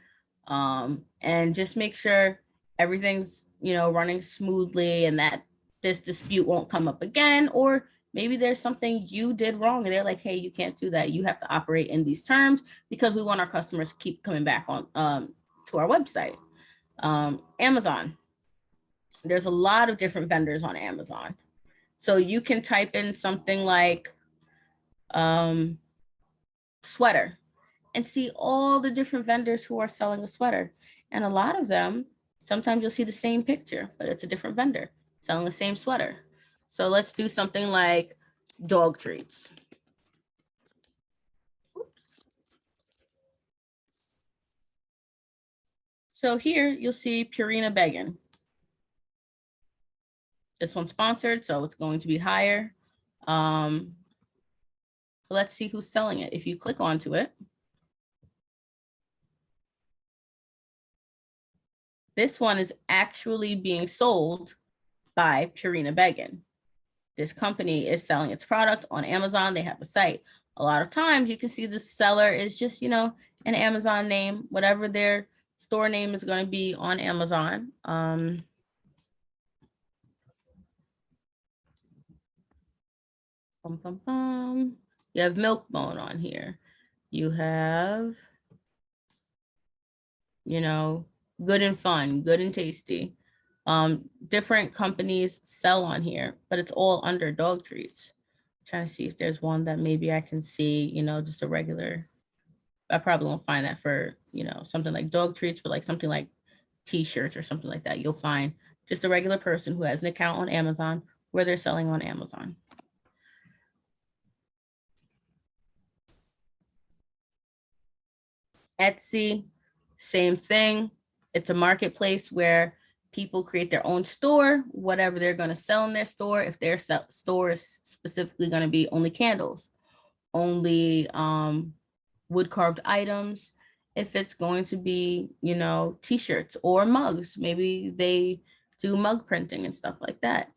And just make sure everything's, running smoothly and that this dispute won't come up again, or maybe there's something you did wrong and they're like, hey, you can't do that. You have to operate in these terms because we want our customers to keep coming back on to our website. Amazon. There's a lot of different vendors on Amazon. So you can type in something like sweater and see all the different vendors who are selling a sweater. And a lot of them, sometimes you'll see the same picture, but it's a different vendor selling the same sweater. So let's do something like dog treats. Oops. So here you'll see Purina Beggin. This one's sponsored, so it's going to be higher. Let's see who's selling it. If you click onto it, this one is actually being sold by Purina Beggin. This company is selling its product on Amazon. They have a site. A lot of times you can see the seller is just, you know, an Amazon name, whatever their store name is going to be on Amazon. You have Milkbone on here. You have, you know, Good and Fun, Good and Tasty. Different companies sell on here, but it's all under dog treats. I'm trying to see if there's one that maybe I can see, you know, just a regular. I probably won't find that for, you know, something like dog treats, but like something like t-shirts or something like that. You'll find just a regular person who has an account on Amazon where they're selling on Amazon. Etsy, same thing. It's a marketplace where people create their own store, whatever they're going to sell in their store. If their store is specifically going to be only candles, only wood carved items. If it's going to be, you know, t-shirts or mugs, maybe they do mug printing and stuff like that.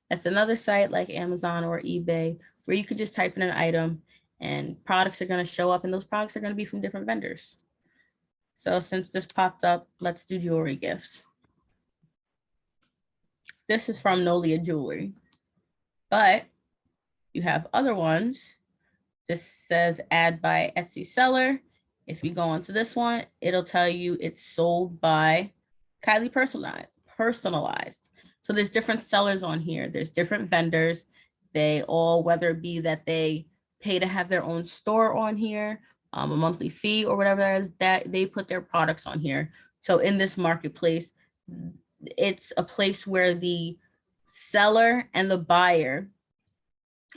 That's another site like Amazon or eBay where you could just type in an item and products are going to show up, and those products are going to be from different vendors. So since this popped up, let's do jewelry gifts. This is from Nolia Jewelry, but you have other ones. This says add by Etsy seller. If you go onto this one, it'll tell you it's sold by Kylie Personalized. So there's different sellers on here. There's different vendors. They all, whether it be that they pay to have their own store on here, a monthly fee or whatever that is, that they put their products on here. So in this marketplace, it's a place where the seller and the buyer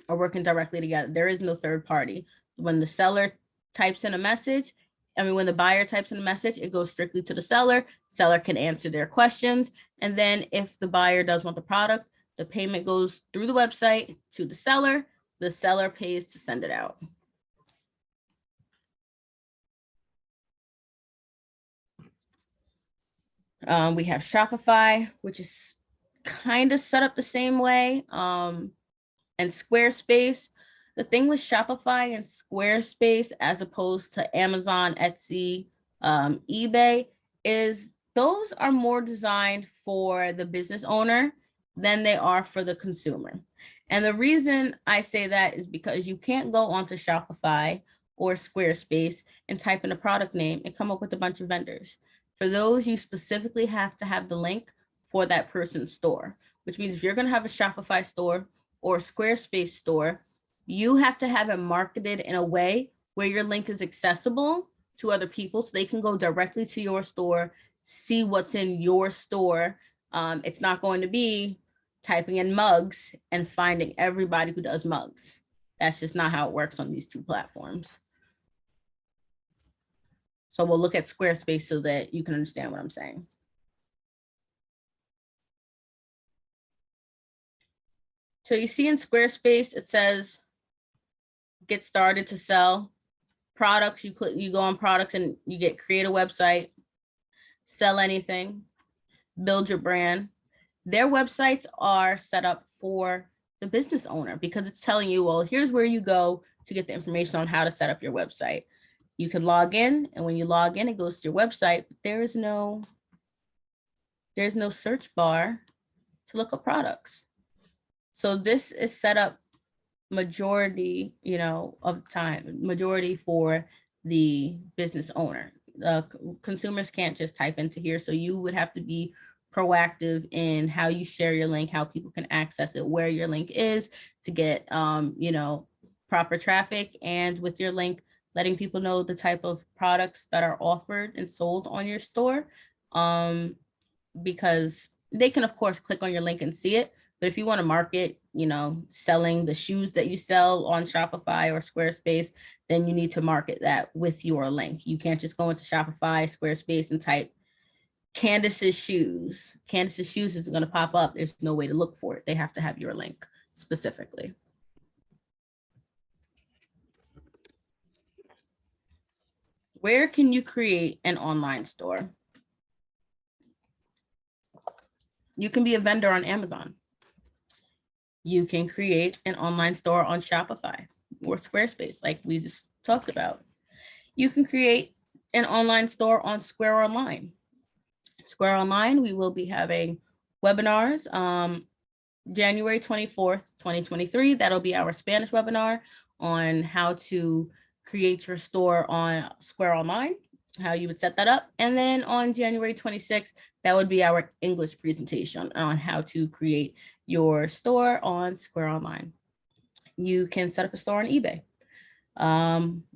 are working directly together. There is no third party. When the seller types in a message, when the buyer types in a message, it goes strictly to the seller. Seller can answer their questions. And then if the buyer does want the product, the payment goes through the website to the seller. The seller pays to send it out. We have Shopify, which is kind of set up the same way. And Squarespace. The thing with Shopify and Squarespace, as opposed to Amazon, Etsy, eBay, is those are more designed for the business owner than they are for the consumer. And the reason I say that is because you can't go onto Shopify or Squarespace and type in a product name and come up with a bunch of vendors. For those, you specifically have to have the link for that person's store, which means if you're going to have a Shopify store or Squarespace store, you have to have it marketed in a way where your link is accessible to other people so they can go directly to your store, see what's in your store. It's not going to be typing in mugs and finding everybody who does mugs. That's just not how it works on these two platforms. So we'll look at Squarespace so that you can understand what I'm saying. So you see in Squarespace, it says, get started to sell products. You go on products and you get create a website, sell anything, build your brand. Their websites are set up for the business owner because it's telling you, well, here's where you go to get the information on how to set up your website. You can log in, and when you log in, it goes to your website. But there's no search bar to look up products. So this is set up majority, of time, majority for the business owner. Consumers can't just type into here. So you would have to be proactive in how you share your link, how people can access it, where your link is to get, proper traffic, and with your link, letting people know the type of products that are offered and sold on your store. Because they can, of course, click on your link and see it. But if you want to market, selling the shoes that you sell on Shopify or Squarespace, then you need to market that with your link. You can't just go into Shopify, Squarespace, and type Candace's shoes. Candace's shoes isn't going to pop up. There's no way to look for it. They have to have your link specifically. Where can you create an online store? You can be a vendor on Amazon. You can create an online store on Shopify or Squarespace, like we just talked about. You can create an online store on Square Online. Square Online, we will be having webinars January 24th, 2023. That'll be our Spanish webinar on how to create your store on Square Online, how you would set that up. And then on January 26th, that would be our English presentation on how to create your store on Square Online. You can set up a store on eBay,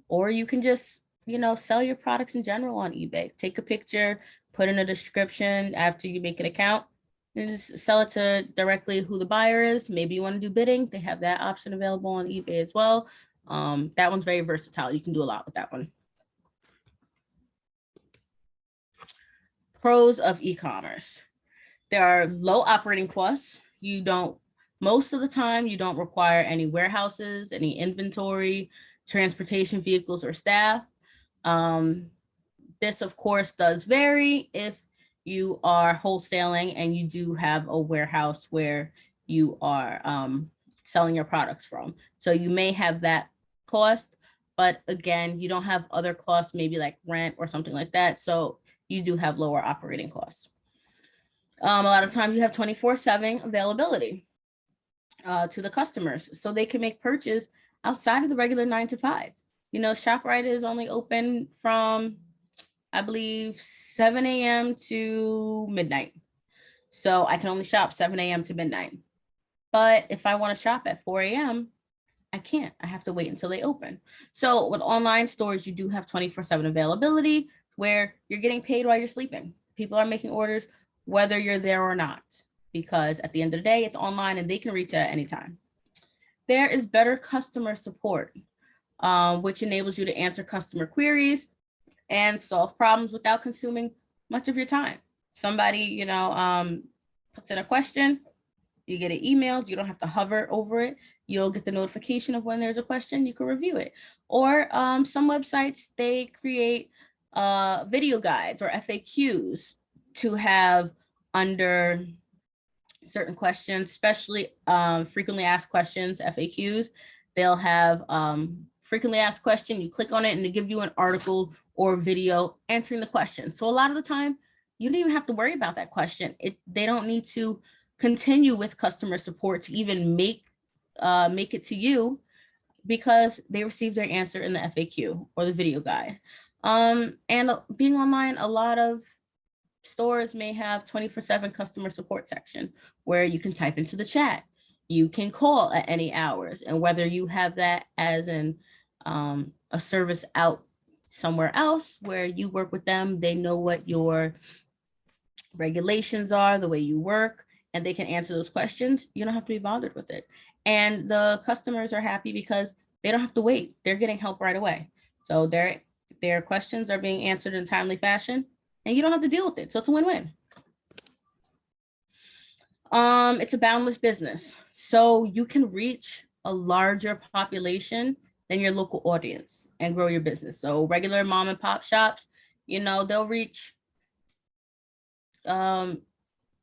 or you can just, sell your products in general on eBay. Take a picture, put in a description after you make an account, and just sell it to directly who the buyer is. Maybe you want to do bidding. They have that option available on eBay as well. That one's very versatile. You can do a lot with that one. Pros of e-commerce. There are low operating costs. Most of the time, you don't require any warehouses, any inventory, transportation vehicles, or staff. This, of course, does vary if you are wholesaling and you do have a warehouse where you are selling your products from. So you may have that cost, but again, you don't have other costs, maybe like rent or something like that. So you do have lower operating costs. A lot of times you have 24/7 availability to the customers, so they can make purchase outside of the regular 9 to 5. ShopRite is only open from, I believe, 7 a.m. to midnight. So I can only shop 7 a.m. to midnight. But if I want to shop at 4 a.m., I can't. I have to wait until they open. So with online stores, you do have 24/7 availability where you're getting paid while you're sleeping. People are making orders whether you're there or not, because at the end of the day, it's online and they can reach it at any time. There is better customer support, which enables you to answer customer queries and solve problems without consuming much of your time. Somebody, puts in a question, you get it emailed, you don't have to hover over it. You'll get the notification of when there's a question, you can review it. Or some websites, they create video guides or FAQs to have under certain questions, especially frequently asked questions, FAQs. They'll have frequently asked question, you click on it and they give you an article or video answering the question. So a lot of the time, you don't even have to worry about that question. They don't need to continue with customer support to even make it to you, because they received their answer in the FAQ or the video guide. And being online, a lot of stores may have 24/7 customer support section where you can type into the chat. You can call at any hours, and whether you have that as a service out somewhere else where you work with them, they know what your regulations are, the way you work, and they can answer those questions. You don't have to be bothered with it. And the customers are happy because they don't have to wait. They're getting help right away. So their questions are being answered in a timely fashion, and you don't have to deal with it. So it's a win-win. It's a boundless business. So you can reach a larger population than your local audience and grow your business. So regular mom and pop shops, they'll reach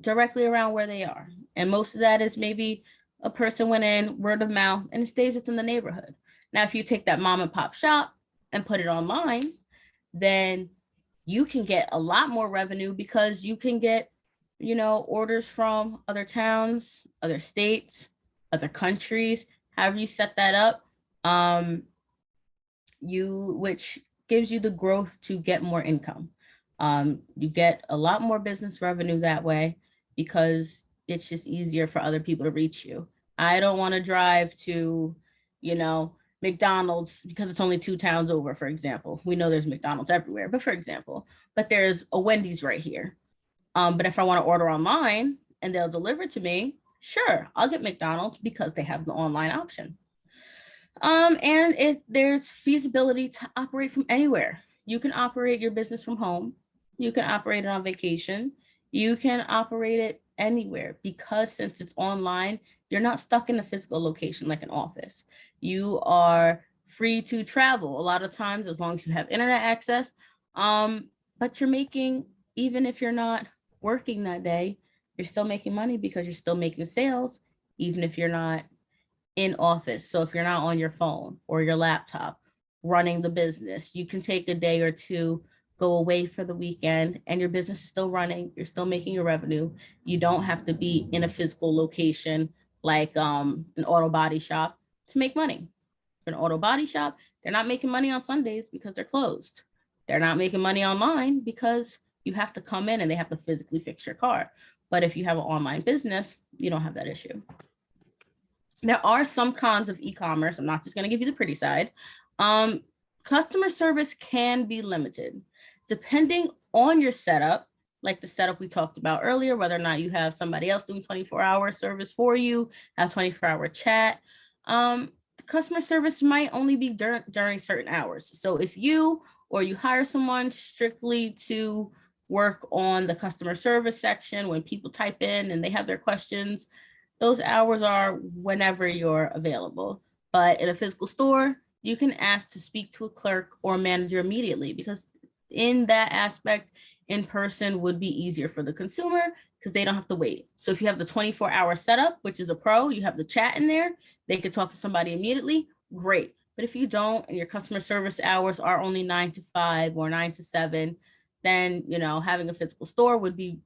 directly around where they are. And most of that is maybe a person went in, word of mouth, and it stays within the neighborhood. Now, if you take that mom and pop shop and put it online, then you can get a lot more revenue, because you can get, orders from other towns, other states, other countries, however you set that up, which gives you the growth to get more income. You get a lot more business revenue that way because it's just easier for other people to reach you. I don't want to drive to, McDonald's because it's only 2 towns over, for example. We know there's McDonald's everywhere, but for example, but there's a Wendy's right here. But if I want to order online and they'll deliver to me, sure, I'll get McDonald's because they have the online option. And there's feasibility to operate from anywhere. You can operate your business from home. You can operate it on vacation. You can operate it anywhere because since it's online, you're not stuck in a physical location like an office. You are free to travel a lot of times as long as you have internet access. But you're making, even if you're not working that day, you're still making money because you're still making sales, even if you're not in office. So if you're not on your phone or your laptop running the business, you can take a day or two, go away for the weekend, and your business is still running. You're still making your revenue. You don't have to be in a physical location like an auto body shop to make money. For an auto body shop, they're not making money on Sundays because they're closed. They're not making money online because you have to come in and they have to physically fix your car. But if you have an online business, you don't have that issue. There are some cons of e-commerce. I'm not just going to give you the pretty side. Customer service can be limited depending on your setup, like the setup we talked about earlier, whether or not you have somebody else doing 24-hour service for you, have 24-hour chat. Customer service might only be during certain hours. So if you hire someone strictly to work on the customer service section when people type in and they have their questions, those hours are whenever you're available. But in a physical store, you can ask to speak to a clerk or a manager immediately because in that aspect, in person would be easier for the consumer because they don't have to wait. So if you have the 24-hour setup, which is a pro, you have the chat in there, they could talk to somebody immediately, great. But if you don't, and your customer service hours are only 9 to 5 or 9 to 7, then, having a physical store would be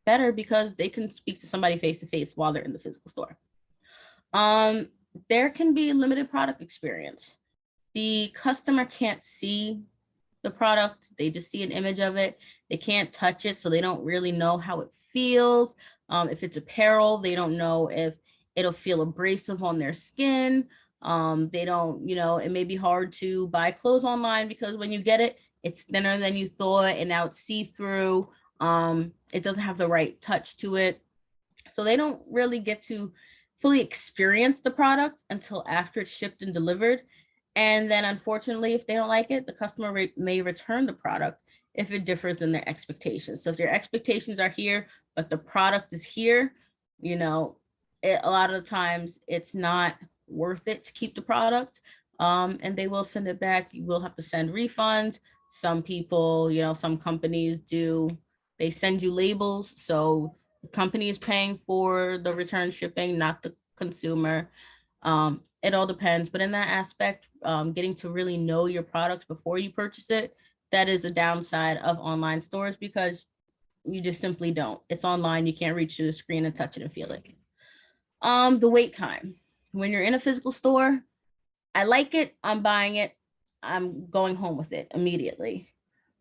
better because they can speak to somebody face-to-face while they're in the physical store. There can be limited product experience. The customer can't see the product. They just see an image of it. They can't touch it, so they don't really know how it feels. If it's apparel, they don't know if it'll feel abrasive on their skin. They don't, it may be hard to buy clothes online because when you get it, it's thinner than you thought and now it's see-through. It doesn't have the right touch to it. So they don't really get to fully experience the product until after it's shipped and delivered. And then unfortunately, if they don't like it, the customer may return the product if it differs than their expectations. So if their expectations are here, but the product is here, a lot of the times it's not worth it to keep the product. And they will send it back. You will have to send refunds. Some people, some companies they send you labels. So the company is paying for the return shipping, not the consumer. It all depends, but in that aspect, getting to really know your product before you purchase it, that is a downside of online stores because you just simply don't. It's online, you can't reach to the screen and touch it and feel it. The wait time. When you're in a physical store, I like it, I'm buying it, I'm going home with it immediately.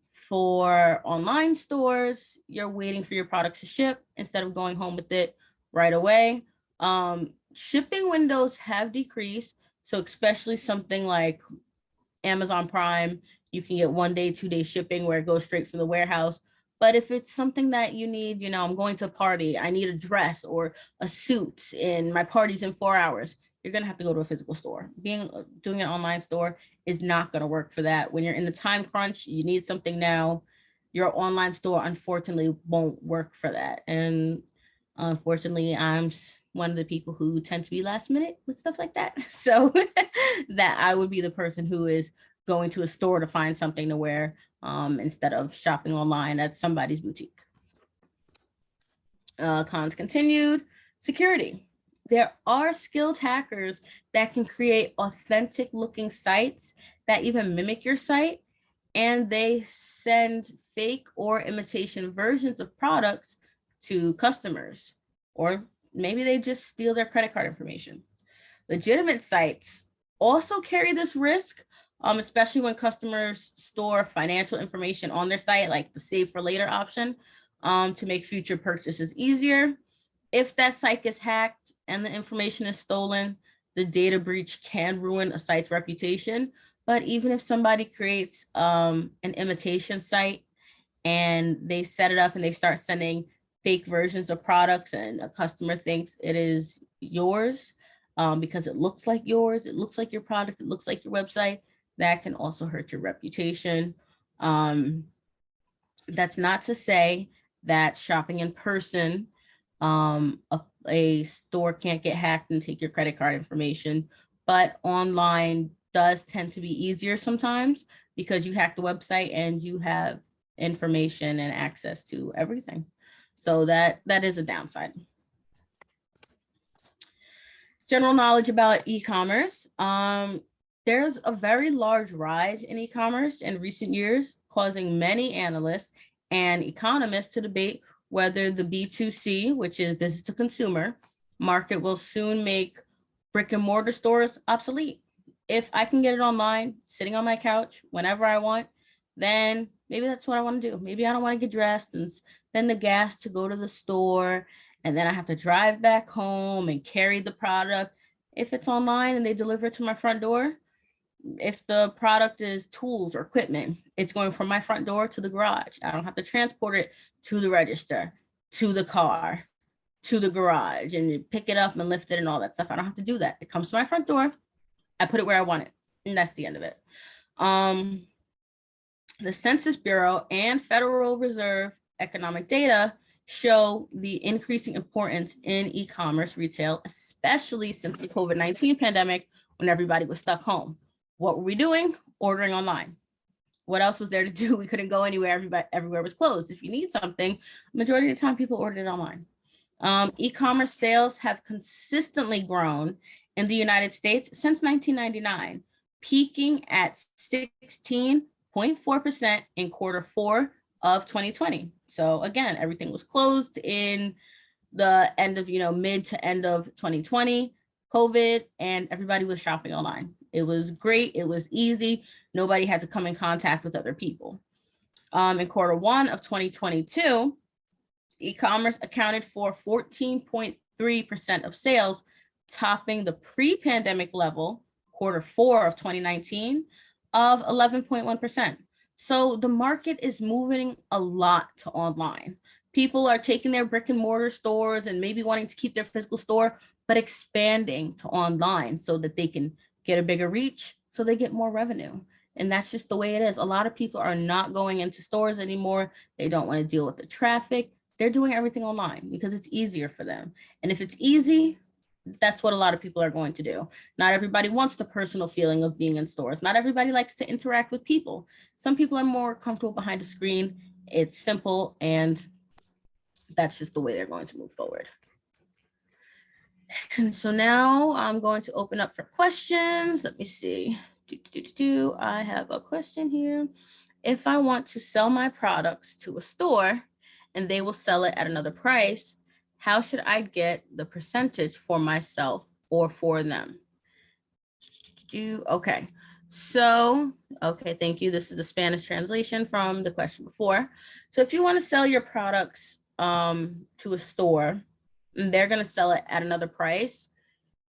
For online stores, you're waiting for your products to ship instead of going home with it right away. Shipping windows have decreased. So especially something like Amazon Prime, you can get 1 day, 2 day shipping where it goes straight from the warehouse. But if it's something that you need, I'm going to a party, I need a dress or a suit and my party's in 4 hours, you're going to have to go to a physical store. Doing an online store is not going to work for that. When you're in the time crunch, you need something now, your online store unfortunately won't work for that. And unfortunately, I'm one of the people who tend to be last minute with stuff like that. So that I would be the person who is going to a store to find something to wear instead of shopping online at somebody's boutique. Cons continued. Security. There are skilled hackers that can create authentic looking sites that even mimic your site, and they send fake or imitation versions of products to customers, or maybe they just steal their credit card information. Legitimate sites also carry this risk, especially when customers store financial information on their site, like the save for later option, to make future purchases easier. If that site gets hacked and the information is stolen, the data breach can ruin a site's reputation. But even if somebody creates an imitation site and they set it up and they start sending fake versions of products and a customer thinks it is yours because it looks like yours, it looks like your product, it looks like your website, that can also hurt your reputation. That's not to say that shopping in person, a store can't get hacked and take your credit card information, but online does tend to be easier sometimes because you hack the website and you have information and access to everything. So that is a downside. General knowledge about e-commerce. There's a very large rise in e-commerce in recent years, causing many analysts and economists to debate whether the B2C, which is business to consumer, market will soon make brick and mortar stores obsolete. If I can get it online, sitting on my couch whenever I want, then maybe that's what I want to do. Maybe I don't want to get dressed and spend the gas to go to the store, and then I have to drive back home and carry the product. If it's online and they deliver it to my front door, if the product is tools or equipment, it's going from my front door to the garage. I don't have to transport it to the register, to the car, to the garage, and pick it up and lift it and all that stuff. I don't have to do that. It comes to my front door. I put it where I want it, and that's the end of it. The Census Bureau and Federal Reserve economic data show the increasing importance in e-commerce retail, especially since the COVID-19 pandemic, when everybody was stuck home. What were we doing? Ordering online. What else was there to do? We couldn't go anywhere. Everywhere was closed. If you need something, majority of the time people ordered it online. E-commerce sales have consistently grown in the United States since 1999, peaking at 16.4% in Q4 of 2020. So again, everything was closed in the end of, mid to end of 2020, COVID, and everybody was shopping online. It was great. It was easy. Nobody had to come in contact with other people. In Q1 of 2022, e-commerce accounted for 14.3% of sales, topping the pre-pandemic level, Q4 of 2019, of 11.1%. So the market is moving a lot to online. People are taking their brick and mortar stores and maybe wanting to keep their physical store, but expanding to online so that they can get a bigger reach, so they get more revenue. And that's just the way it is. A lot of people are not going into stores anymore. They don't want to deal with the traffic. They're doing everything online because it's easier for them. And if it's easy, that's what a lot of people are going to do. Not everybody wants the personal feeling of being in stores. Not everybody likes to interact with people. Some people are more comfortable behind a screen. It's simple, and that's just the way they're going to move forward. And so now I'm going to open up for questions. Let me see. I have a question here. If I want to sell my products to a store and they will sell it at another price, how should I get the percentage for myself or for them? Okay, so, okay, thank you. This is a Spanish translation from the question before. So if you want to sell your products to a store, and they're going to sell it at another price,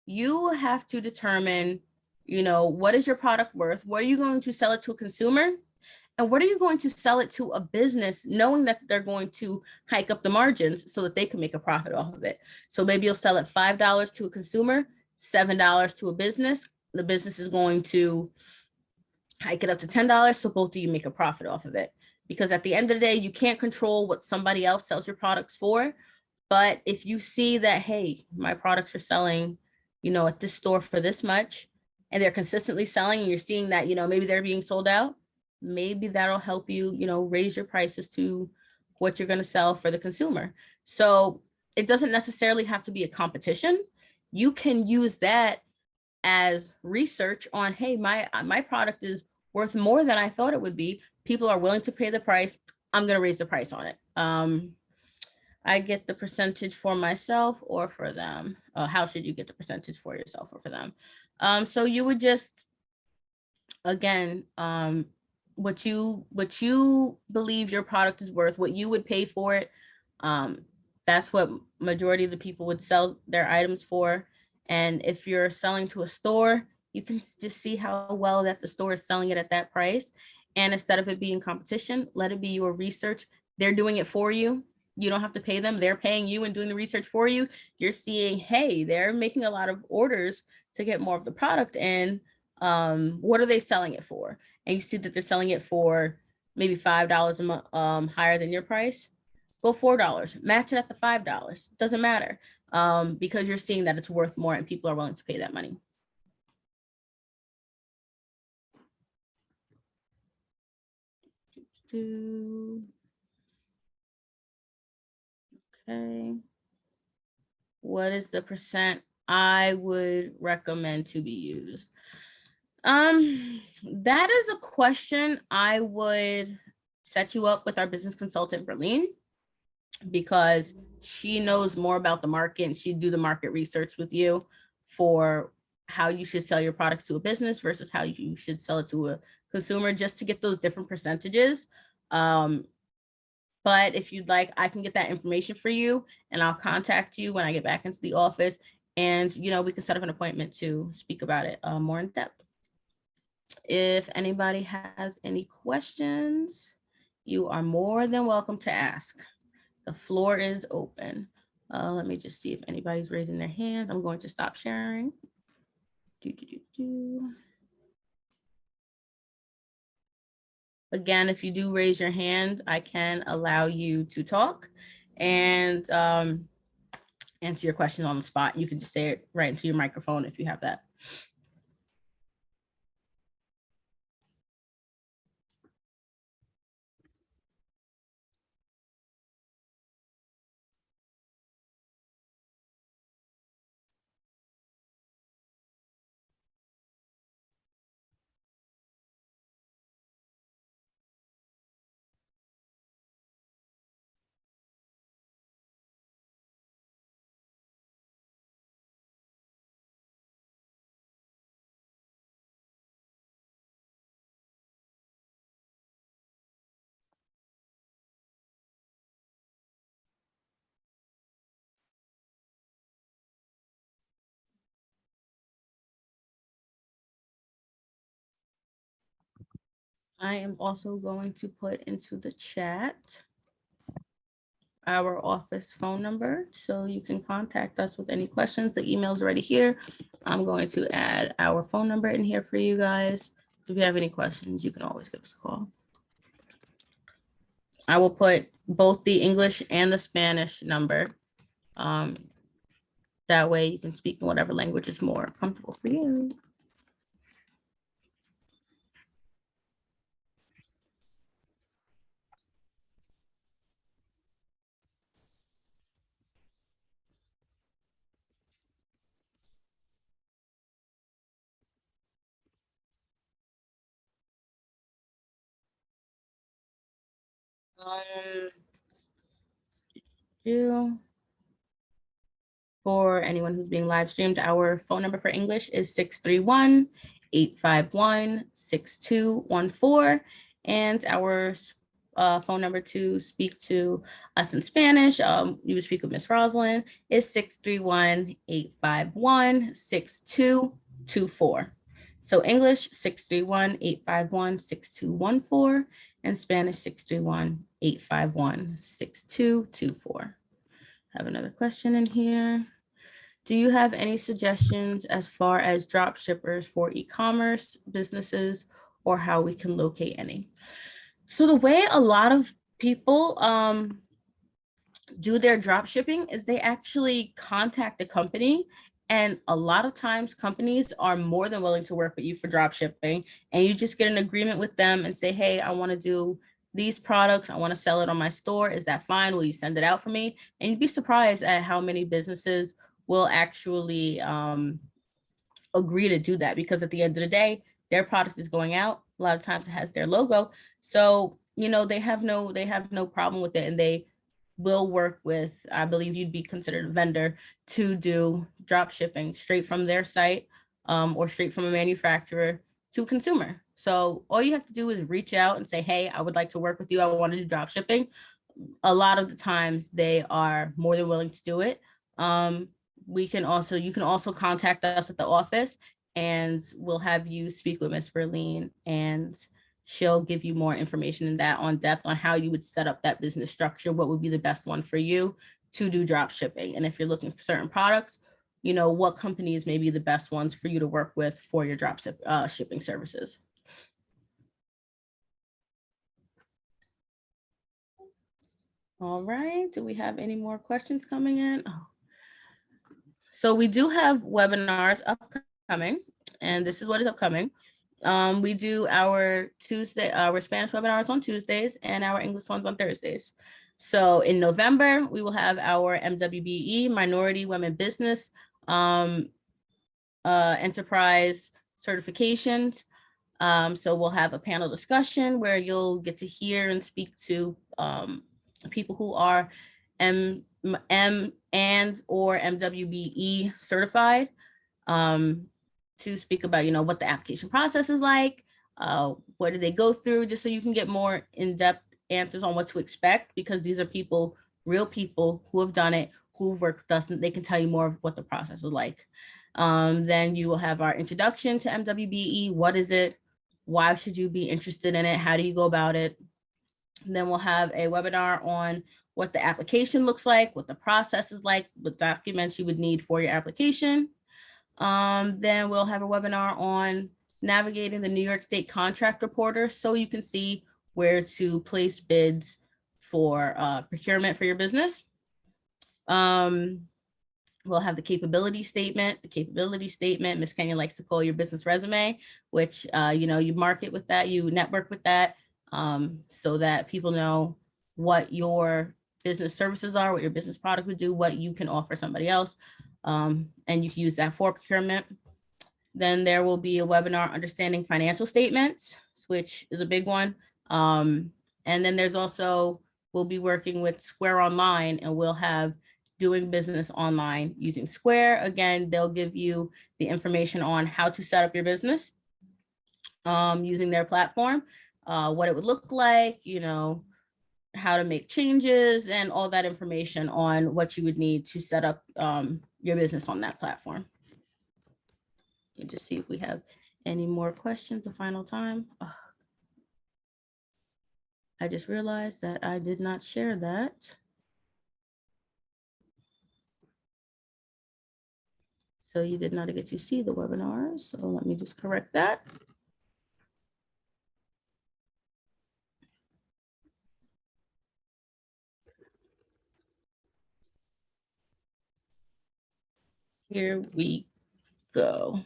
you have to determine, what is your product worth? What are you going to sell it to a consumer? And what are you going to sell it to a business, knowing that they're going to hike up the margins so that they can make a profit off of it? So maybe you'll sell it $5 to a consumer, $7 to a business. The business is going to hike it up to $10, so both of you make a profit off of it. Because at the end of the day, you can't control what somebody else sells your products for. But if you see that, hey, my products are selling, at this store for this much, and they're consistently selling, and you're seeing that, maybe they're being sold out, maybe that'll help you, raise your prices to what you're going to sell for the consumer. So it doesn't necessarily have to be a competition. You can use that as research on, hey, my product is worth more than I thought it would be. People are willing to pay the price. I'm going to raise the price on it. I get the percentage for myself or for them? How should you get the percentage for yourself or for them? So you would just, again, what you believe your product is worth, what you would pay for it. That's what majority of the people would sell their items for. And if you're selling to a store, you can just see how well that the store is selling it at that price. And instead of it being competition, let it be your research. They're doing it for you. You don't have to pay them. They're paying you and doing the research for you. You're seeing, hey, they're making a lot of orders to get more of the product in. What are they selling it for? And you see that they're selling it for maybe $5 a month higher than your price. Go $4, match it at the $5. Doesn't matter, because you're seeing that it's worth more and people are willing to pay that money. Okay. What is the percent I would recommend to be used? That is a question I would set you up with our business consultant, Berlene, because she knows more about the market and she'd do the market research with you for how you should sell your products to a business versus how you should sell it to a consumer, just to get those different percentages. But if you'd like, I can get that information for you and I'll contact you when I get back into the office, and we can set up an appointment to speak about it more in depth. If anybody has any questions, you are more than welcome to ask. The floor is open. Let me just see if anybody's raising their hand. I'm going to stop sharing. Again, if you do raise your hand, I can allow you to talk and answer your question on the spot. You can just say it right into your microphone if you have that. I am also going to put into the chat our office phone number so you can contact us with any questions. The email is already here. I'm going to add our phone number in here for you guys. If you have any questions, you can always give us a call. I will put both the English and the Spanish number. That way you can speak in whatever language is more comfortable for you. For anyone who's being live streamed, our phone number for English is 631-851-6214. And our phone number to speak to us in Spanish, you would speak with Miss Rosalind, is 631-851-6224. So English 631-851-6214 and Spanish 631-851-6224. Have another question in here. Do you have any suggestions as far as drop shippers for e-commerce businesses or how we can locate any? So the way a lot of people do their drop shipping is they actually contact the company, and a lot of times companies are more than willing to work with you for drop shipping, and you just get an agreement with them and say, hey, I want to do these products, I want to sell it on my store. Is that fine? Will you send it out for me? And you'd be surprised at how many businesses will actually agree to do that, because at the end of the day, their product is going out. A lot of times it has their logo. So, they have no problem with it, and they will work with, I believe you'd be considered a vendor, to do drop shipping straight from their site or straight from a manufacturer to consumer. So all you have to do is reach out and say, hey, I would like to work with you. I want to do drop shipping. A lot of the times they are more than willing to do it. You can also contact us at the office, and we'll have you speak with Ms. Verleen, and she'll give you more information in that on depth on how you would set up that business structure, what would be the best one for you to do drop shipping. And if you're looking for certain products, you know, what companies may be the best ones for you to work with for your drop shipping services. All right, do we have any more questions coming in? Oh. So we do have webinars upcoming, and this is what is upcoming. We do our Spanish webinars on Tuesdays and our English ones on Thursdays. So in November, we will have our MWBE, Minority Women Business Enterprise certifications. So we'll have a panel discussion where you'll get to hear and speak to people who are M and or MWBE certified to speak about, you know, what the application process is like, what do they go through, just so you can get more in-depth answers on what to expect, because these are people, real people who have done it, who've worked with us, and they can tell you more of what the process is like. Then you will have our introduction to MWBE. What is it? Why should you be interested in it? How do you go about it? And then we'll have a webinar on what the application looks like, what the process is like, what documents you would need for your application. Then we'll have a webinar on navigating the New York State Contract Reporter, so you can see where to place bids for procurement for your business. We'll have the capability statement. The capability statement, Ms. Kenya likes to call your business resume, which you know, you market with that, you network with that, so that people know what your business services are, what your business product would do, what you can offer somebody else, and you can use that for procurement. Then there will be a webinar, Understanding Financial Statements, which is a big one. And then there's also, we'll be working with Square Online, and we'll have doing business online using Square. Again, they'll give you the information on how to set up your business using their platform, what it would look like, you know, how to make changes, and all that information on what you would need to set up your business on that platform. Let me just see if we have any more questions the final time. Oh, I just realized that I did not share that. So you did not get to see the webinar. So let me just correct that. Here we go.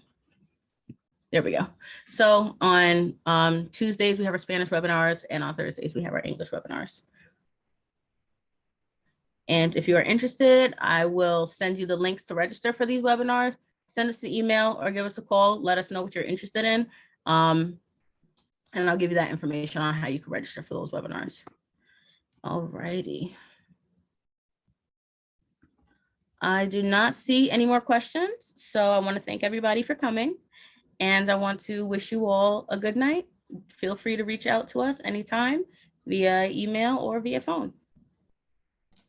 There we go. So on Tuesdays, we have our Spanish webinars, and on Thursdays, we have our English webinars. And if you are interested, I will send you the links to register for these webinars. Send us an email or give us a call. Let us know what you're interested in. And I'll give you that information on how you can register for those webinars. All righty. I do not see any more questions. So I want to thank everybody for coming. And I want to wish you all a good night. Feel free to reach out to us anytime via email or via phone.